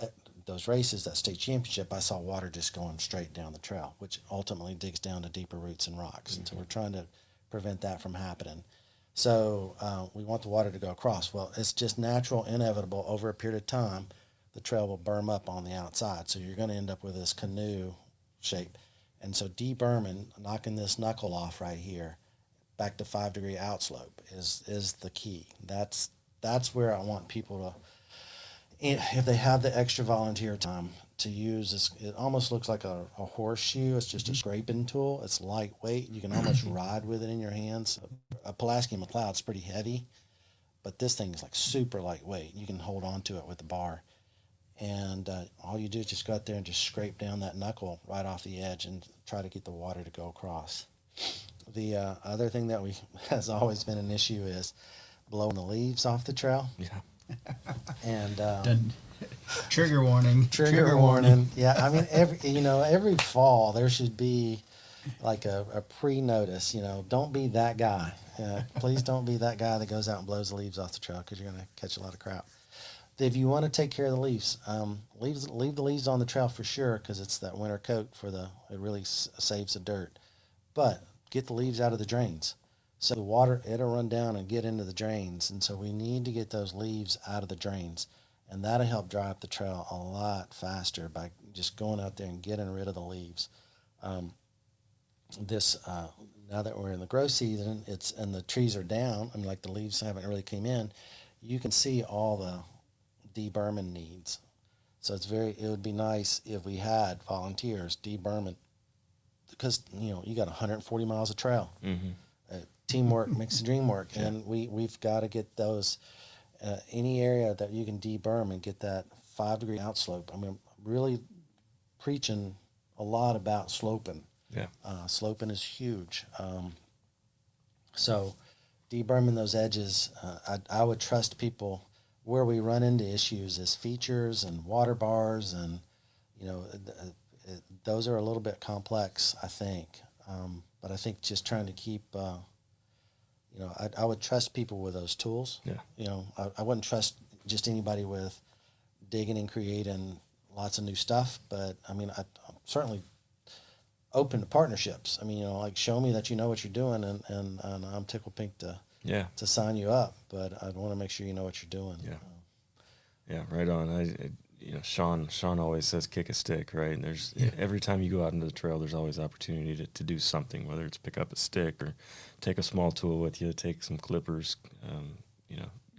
races, that state championship, I saw water just going straight down the trail, which ultimately digs down to deeper roots and rocks. And so we're trying to prevent that from happening. So we want the water to go across. Well, it's just natural, inevitable. Over a period of time, the trail will berm up on the outside. So you're going to end up with this canoe shape. And so deberming, knocking this knuckle off right here, back to 5-degree outslope is the key. That's where I want people to, if they have the extra volunteer time, to use this. It almost looks like a horseshoe. It's just a scraping tool. It's lightweight. You can almost ride with it in your hands. A Pulaski McLeod's pretty heavy, but this thing is like super lightweight. You can hold on to it with the bar. And all you do is just go out there and just scrape down that knuckle right off the edge and try to get the water to go across. The other thing that has always been an issue is blowing the leaves off the trail. Yeah. And trigger warning. Trigger warning. Yeah, I mean every fall there should be like a pre-notice. Don't be that guy. Please don't be that guy that goes out and blows the leaves off the trail, because you're going to catch a lot of crap. If you want to take care of the leaves, leave the leaves on the trail for sure, because it's that winter coat it really saves the dirt. But get the leaves out of the drains. So the water, it'll run down and get into the drains. And so we need to get those leaves out of the drains. And that'll help dry up the trail a lot faster by just going out there and getting rid of the leaves. Now that we're in the growth season, and the trees are down, like the leaves haven't really came in, you can see all the deberming needs. So it would be nice if we had volunteers deberming, because you got 140 miles of trail. Teamwork makes the dream work. Yeah. And we've got to get those any area that you can deberm and get that 5-degree outslope. I mean, really preaching a lot about sloping. Yeah. Sloping is huge. So deberming those edges, I would trust people. Where we run into issues is features and water bars, and those are a little bit complex, I think. But I think just trying to keep, I would trust people with those tools. Yeah. I wouldn't trust just anybody with digging and creating lots of new stuff. But I'm certainly open to partnerships. Show me that you know what you're doing, and I'm tickled pink to sign you up. But I'd want to make sure you know what you're doing. Yeah. Yeah, right on. Shawn always says kick a stick, right? And there's every time you go out into the trail, there's always opportunity to do something, whether it's pick up a stick or take a small tool with you, take some clippers,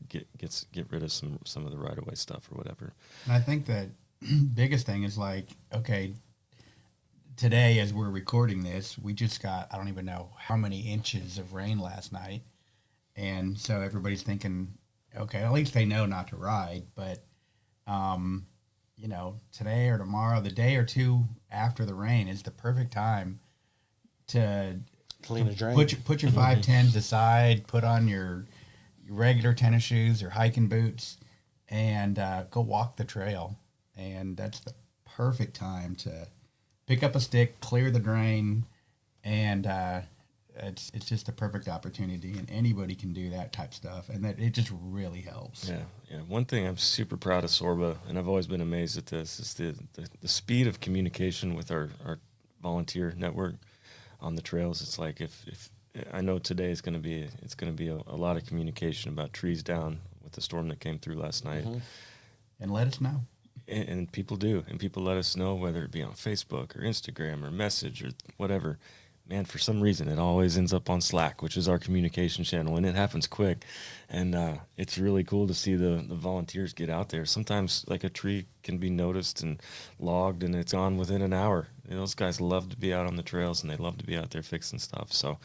get rid of some of the right of way stuff or whatever. And I think that biggest thing is okay, today as we're recording this, we just got, I don't even know how many inches of rain last night. And so everybody's thinking, okay, at least they know not to ride, but today or tomorrow, the day or two after the rain is the perfect time to clean a drain. Put your 510s aside, put on your regular tennis shoes or hiking boots, and go walk the trail. And that's the perfect time to pick up a stick, clear the drain, and it's just a perfect opportunity, and anybody can do that type stuff, and that it just really helps. Yeah. One thing I'm super proud of SORBA, and I've always been amazed at this, is the speed of communication with our volunteer network on the trails. It's like if I know today is going to be a lot of communication about trees down with the storm that came through last night. And let us know. And people do, and people let us know, whether it be on Facebook or Instagram or message or whatever. Man, for some reason it always ends up on Slack, which is our communication channel, and it happens quick. And it's really cool to see the volunteers get out there. Sometimes like a tree can be noticed and logged and it's gone within an hour. Those guys love to be out on the trails, and they love to be out there fixing stuff. So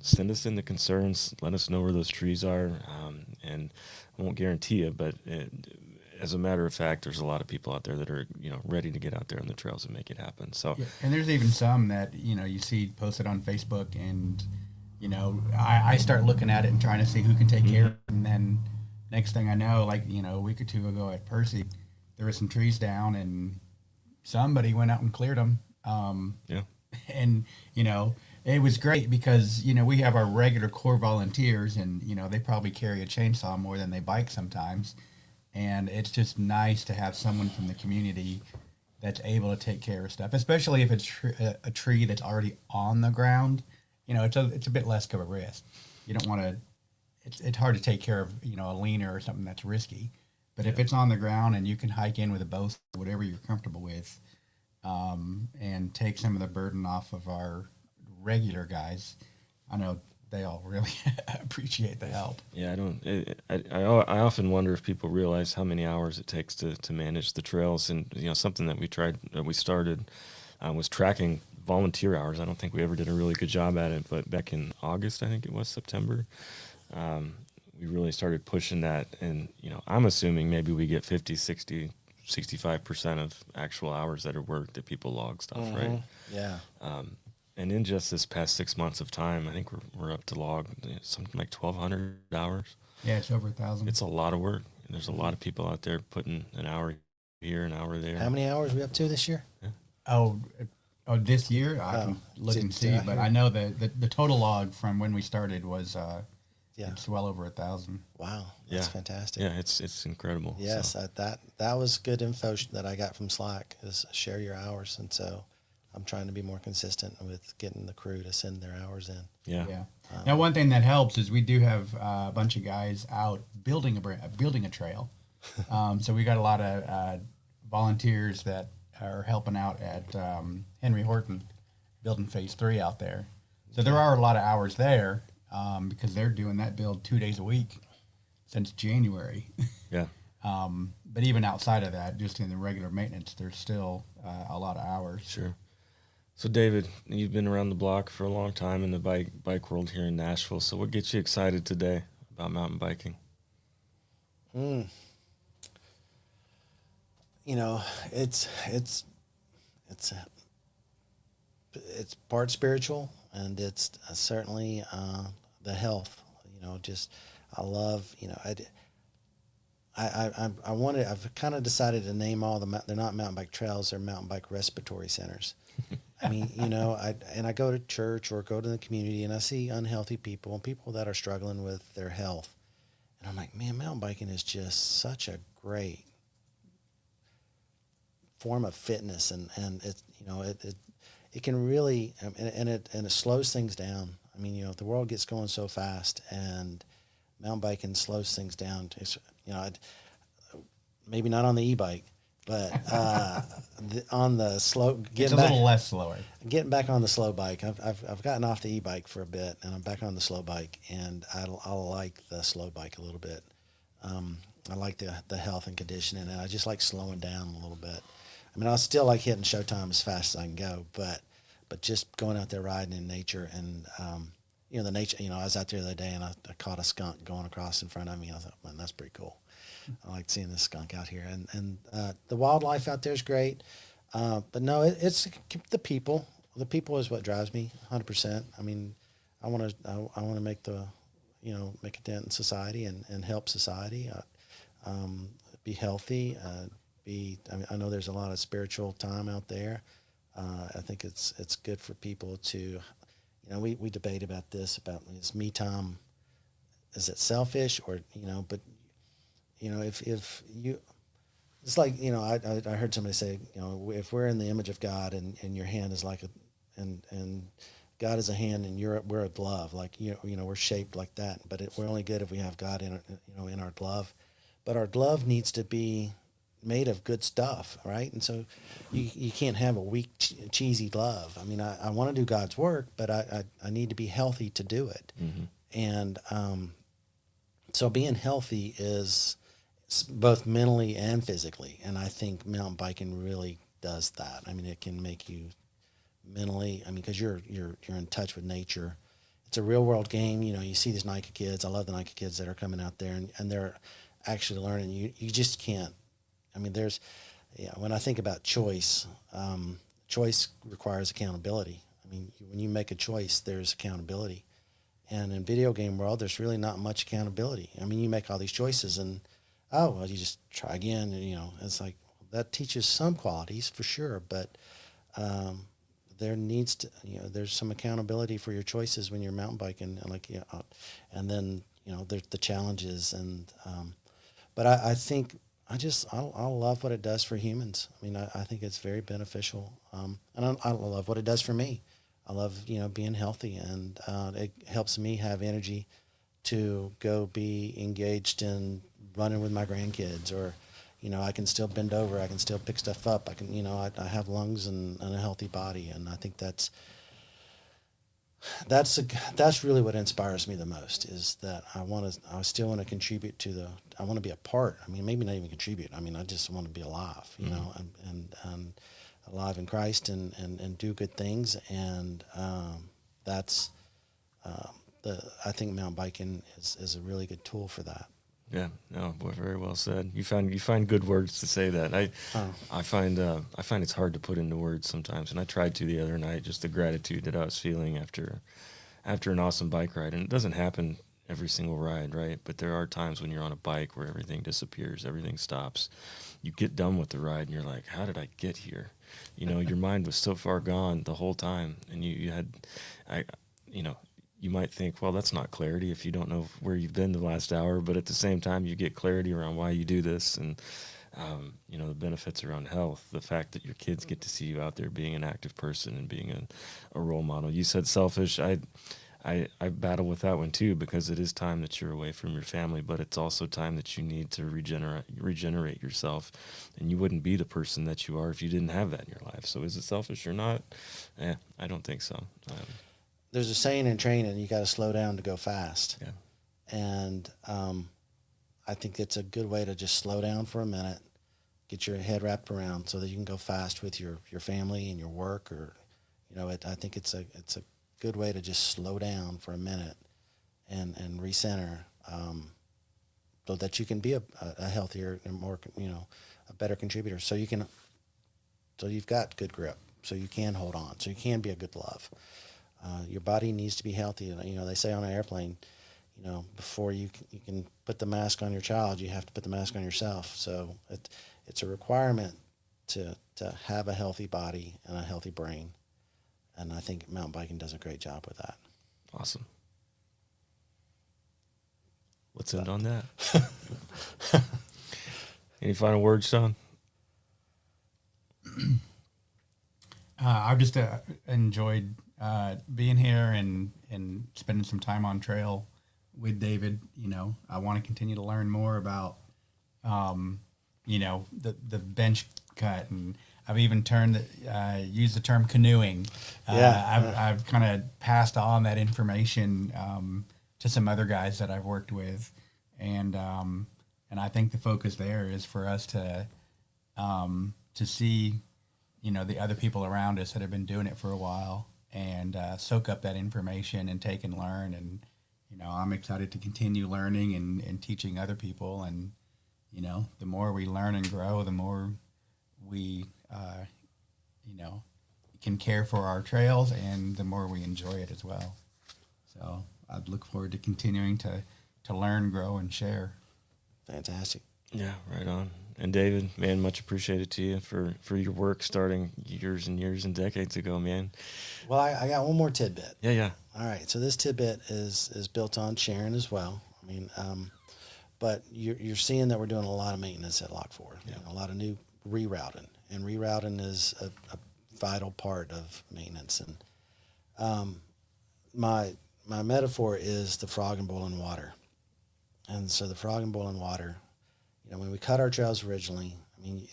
send us in the concerns, let us know where those trees are, and I won't guarantee it, but as a matter of fact, there's a lot of people out there that are, ready to get out there on the trails and make it happen. So, Yeah, and there's even some that, you see posted on Facebook, and, I start looking at it and trying to see who can take care of it. And then next thing I know, like, a week or two ago at Percy, there were some trees down and somebody went out and cleared them. yeah, And, it was great because, we have our regular core volunteers, and, they probably carry a chainsaw more than they bike sometimes. And it's just nice to have someone from the community that's able to take care of stuff, especially if it's a tree that's already on the ground. It's a bit less of a risk. You don't want to. It's hard to take care of a leaner or something that's risky. But if it's on the ground and you can hike in with a bow, whatever you're comfortable with, and take some of the burden off of our regular guys, I know they all really appreciate the help. yeah. I often wonder if people realize how many hours it takes to manage the trails. And something that we started was tracking volunteer hours. I don't think we ever did a really good job at it, but back in August, I think it was September, we really started pushing that. And I'm assuming maybe we get 50, 60, 65% of actual hours that are worked that people log stuff, right? Yeah. And in just this past 6 months of time, I think we're up to log something like 1,200 hours. Yeah, it's over 1,000. It's a lot of work. And there's a lot of people out there putting an hour here, an hour there. How many hours are we up to this year? Oh, this year I can look and see, but I know that the total log from when we started was it's well over 1,000. Wow, that's fantastic. Yeah, it's incredible. Yes, So, that was good info that I got from Slack. Is share your hours, and so I'm trying to be more consistent with getting the crew to send their hours in. yeah. Now, one thing that helps is we do have a bunch of guys out building a trail. So we got a lot of volunteers that are helping out at Henry Horton building phase 3 out there. So there are a lot of hours there because they're doing that build 2 days a week since January. Yeah. But even outside of that, just in the regular maintenance, there's still a lot of hours. Sure. So David, you've been around the block for a long time in the bike world here in Nashville. So what gets you excited today about mountain biking? It's part spiritual, and it's certainly the health. Just I love. I wanted. I've kind of decided to name all they're not mountain bike trails. They're mountain bike respiratory centers. I mean, I go to church or go to the community, and I see unhealthy people and people that are struggling with their health, and I'm like, man, mountain biking is just such a great form of fitness, and it can really and it slows things down. I mean, the world gets going so fast, and mountain biking slows things down. Maybe not on the e-bike, but on the slow. It's a little less slower. Getting back on the slow bike. I've gotten off the e-bike for a bit, and I'm back on the slow bike, and I like the slow bike a little bit. I like the health and conditioning, and I just like slowing down a little bit. I mean, I still like hitting showtime as fast as I can go, but just going out there riding in nature, and the nature. I was out there the other day, and I caught a skunk going across in front of me. I thought, man, that's pretty cool. I like seeing this skunk out here, and the wildlife out there is great. But no, it's the people. The people is what drives me 100%. I mean, I want to make make a dent in society and help society. Be healthy. I know there's a lot of spiritual time out there. I think it's good for people to, we debate about this, about is me time, is it selfish or, but, if you, it's like, I heard somebody say, if we're in the image of God and your hand is like and God is a hand and we're a glove. Like, we're shaped like that, but we're only good if we have God in our glove. But our glove needs to be made of good stuff, right? And so you can't have a weak, cheesy glove. I mean, I want to do God's work, but I need to be healthy to do it. Mm-hmm. And so being healthy is both mentally and physically. And I think mountain biking really does that. I mean, it can make you mentally, I mean, because you're in touch with nature. It's a real world game. You see these Nike kids. I love the Nike kids that are coming out there and they're actually learning. You just can't. I mean, when I think about choice, choice requires accountability. I mean, when you make a choice, there's accountability. And in video game world, there's really not much accountability. I mean, you make all these choices and, oh, well, you just try again. And, it's like, that teaches some qualities for sure, but there needs to, there's some accountability for your choices when you're mountain biking, and then, there's the challenges. And, but I think I love what it does for humans. I mean, I think it's very beneficial. And I love what it does for me. I love, being healthy, and it helps me have energy to go be engaged in running with my grandkids, or, I can still bend over. I can still pick stuff up. I can, I have lungs and a healthy body. And I think that's really what inspires me the most, is that I still want to contribute I want to be a part. I mean, maybe not even contribute. I mean, I just want to be alive, and alive in Christ, and do good things. And that's I think mountain biking is a really good tool for that. Yeah, no, boy, very well said. You find good words to say that. I find it's hard to put into words sometimes, and I tried to the other night. Just the gratitude that I was feeling after an awesome bike ride, and it doesn't happen every single ride, right? But there are times when you're on a bike where everything disappears, everything stops. You get done with the ride, and you're like, "How did I get here?" Your mind was so far gone the whole time, and you had, you might think, well, that's not clarity if you don't know where you've been the last hour. But at the same time, you get clarity around why you do this, and the benefits around health, the fact that your kids get to see you out there being an active person and being a role model. You said selfish. I battle with that one too, because it is time that you're away from your family, but it's also time that you need to regenerate yourself, and you wouldn't be the person that you are if you didn't have that in your life. So is it selfish or not? I don't think so. There's a saying in training, you got to slow down to go fast. Yeah. And I think it's a good way to just slow down for a minute, get your head wrapped around so that you can go fast with your family and your work, or, I think it's a good way to just slow down for a minute and recenter, so that you can be a healthier and more, a better contributor. So you've got good grip, so you can hold on, so you can be a good glove. Your body needs to be healthy. They say on an airplane, before you can put the mask on your child, you have to put the mask on yourself. So it's a requirement to have a healthy body and a healthy brain. And I think mountain biking does a great job with that. Awesome. Let's end on that. Any final words, Shawn? I've just enjoyed being here and spending some time on trail with David. I want to continue to learn more about, the bench cut, and I've even used the term canoeing. I've kind of passed on that information to some other guys that I've worked with, and I think the focus there is for us to see, the other people around us that have been doing it for a while, and soak up that information and take and learn. And I'm excited to continue learning and teaching other people. And the more we learn and grow, the more we can care for our trails, and the more we enjoy it as well. So I'd look forward to continuing to learn, grow, and share. Fantastic. Yeah, right on. And David, man, much appreciated to you for your work starting years and years and decades ago, man. Well, I got one more tidbit. Yeah. All right. So this tidbit is built on Sharon as well. I mean, but you're seeing that we're doing a lot of maintenance at Lock 4. Yeah. A lot of new rerouting. And rerouting is a vital part of maintenance. And my metaphor is the frog in boiling water. And so the frog in boiling water, when we cut our trails originally,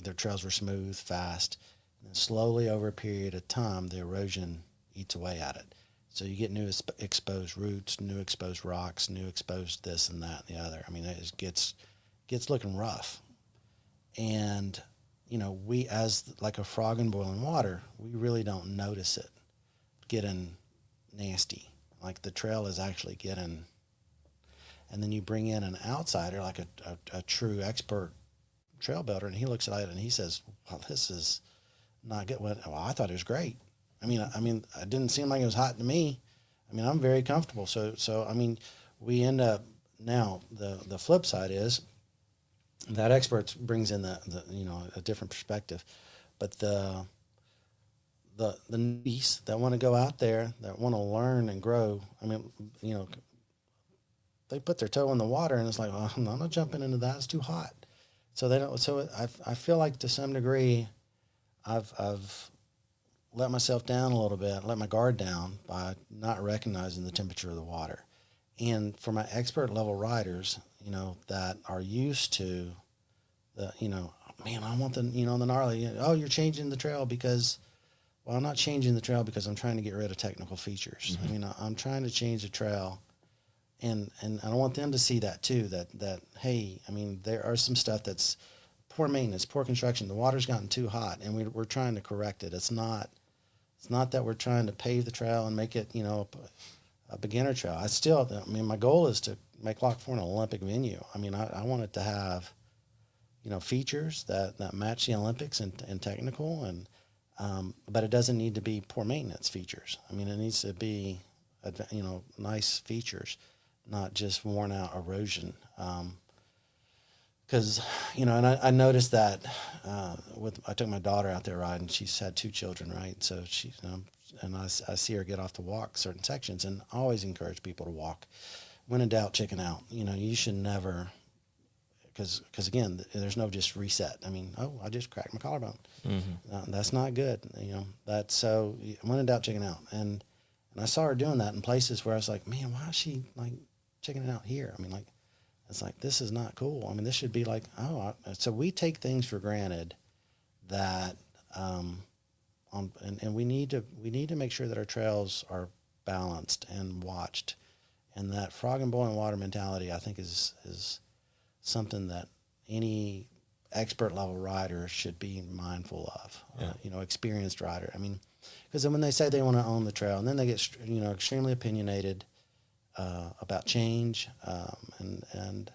their trails were smooth, fast, and then slowly over a period of time, the erosion eats away at it. So you get new exposed roots, new exposed rocks, new exposed this and that and the other. It gets looking rough. And, we, as like a frog in boiling water, we really don't notice it getting nasty. Like the trail is actually getting, and then you bring in an outsider, like a true expert trail builder, and he looks at it and he says, well, this is not good. Well, I thought it was great. It didn't seem like it was hot to me. I'm very comfortable. So we end up now, the flip side is that expert brings in a different perspective, but the newbies that want to go out there, that want to learn and grow, they put their toe in the water and it's like, well, I'm not jumping into that. It's too hot. So they don't. So I feel like to some degree, I've let myself down a little bit, let my guard down by not recognizing the temperature of the water. And for my expert level riders, that are used to I want the gnarly. Oh, you're changing the trail because, well, I'm not changing the trail because I'm trying to get rid of technical features. Mm-hmm. I'm trying to change the trail. And I want them to see that too, that hey, there are some stuff that's poor maintenance, poor construction. The water's gotten too hot, and we're trying to correct it. It's not that we're trying to pave the trail and make it, a beginner trail. My goal is to make Lock 4 an Olympic venue. I want it to have, features that match the Olympics and technical, and but it doesn't need to be poor maintenance features. It needs to be, nice features, not just worn out erosion. Because, and I noticed that I took my daughter out there riding. She's had 2 children, right? So she, and I see her get off to walk certain sections, and I always encourage people to walk. When in doubt, chicken out. You should never, because again, there's no just reset. I just cracked my collarbone. Mm-hmm. That's not good. That's so. When in doubt, chicken out. And I saw her doing that in places where I was like, man, why is she like chickening out here? It's like, this is not cool. This should be like, so we take things for granted that, and we need to make sure that our trails are balanced and watched, and that frog and boiling water mentality, I think is something that any expert level rider should be mindful of. Yeah. Experienced rider. Because when they say they want to own the trail, and then they get extremely opinionated about change, and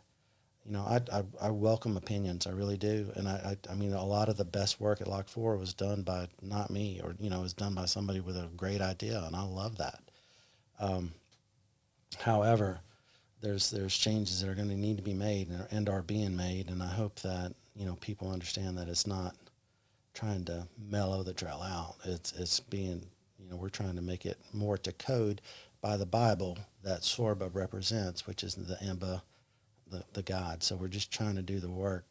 I welcome opinions, I really do, and a lot of the best work at Lock 4 was done by not me, or was done by somebody with a great idea, and I love that. However, there's changes that are going to need to be made and are being made, and I hope that people understand that it's not trying to mellow the trail out. It's being we're trying to make it more to code by the Bible that SORBA represents, which is the IMBA, the God. So we're just trying to do the work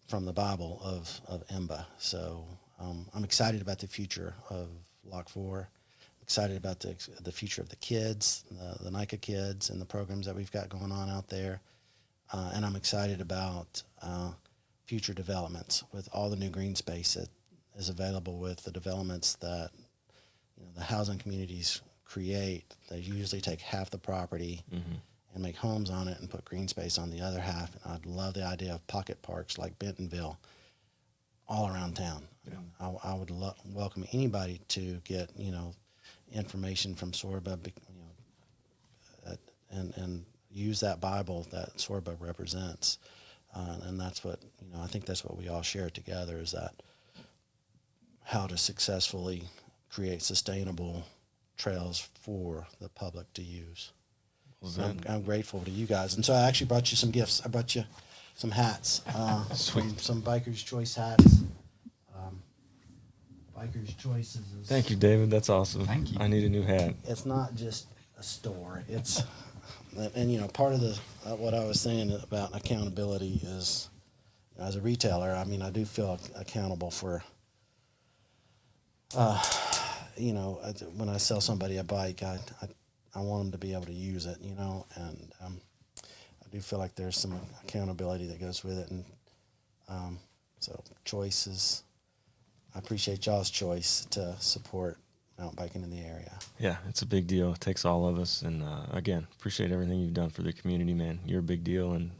from the Bible of IMBA. So I'm excited about the future of Lock 4. I'm excited about the future of the kids, the NICA kids, and the programs that we've got going on out there. And I'm excited about future developments with all the new green space that is available with the developments that the housing communities create. They usually take half the property and make homes on it and put green space on the other half. And I'd love the idea of pocket parks like Bentonville all around town. Yeah. I would welcome anybody to get information from SORBA, and use that Bible that SORBA represents. And that's what I think that's what we all share together, is that how to successfully create sustainable trails for the public to use. So I'm grateful to you guys, and so I actually brought you some gifts. I brought you some hats, some Biker's Choice hats. Biker's Choice is. Thank you, David. That's awesome. Thank you. I need a new hat. It's not just a store. It's, and part of the what I was saying about accountability is, as a retailer, I do feel accountable for. when I sell somebody a bike, I want them to be able to use it, and I do feel like there's some accountability that goes with it. And so choices, I appreciate y'all's choice to support mountain biking in the area. Yeah, it's a big deal. It takes all of us. And again, appreciate everything you've done for the community, man. You're a big deal. And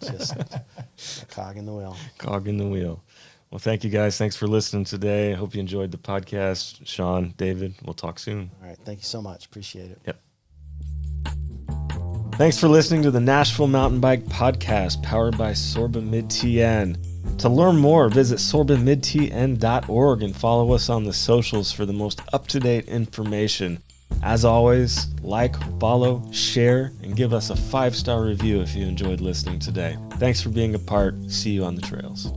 just a cog in the wheel. Cog in the wheel. Well, thank you guys. Thanks for listening today. I hope you enjoyed the podcast. Shawn, David, we'll talk soon. All right. Thank you so much. Appreciate it. Yep. Thanks for listening to the Nashville Mountain Bike Podcast, powered by SORBA Mid-TN. To learn more, visit sorbamidtn.org and follow us on the socials for the most up-to-date information. As always, like, follow, share, and give us a 5-star review if you enjoyed listening today. Thanks for being a part. See you on the trails.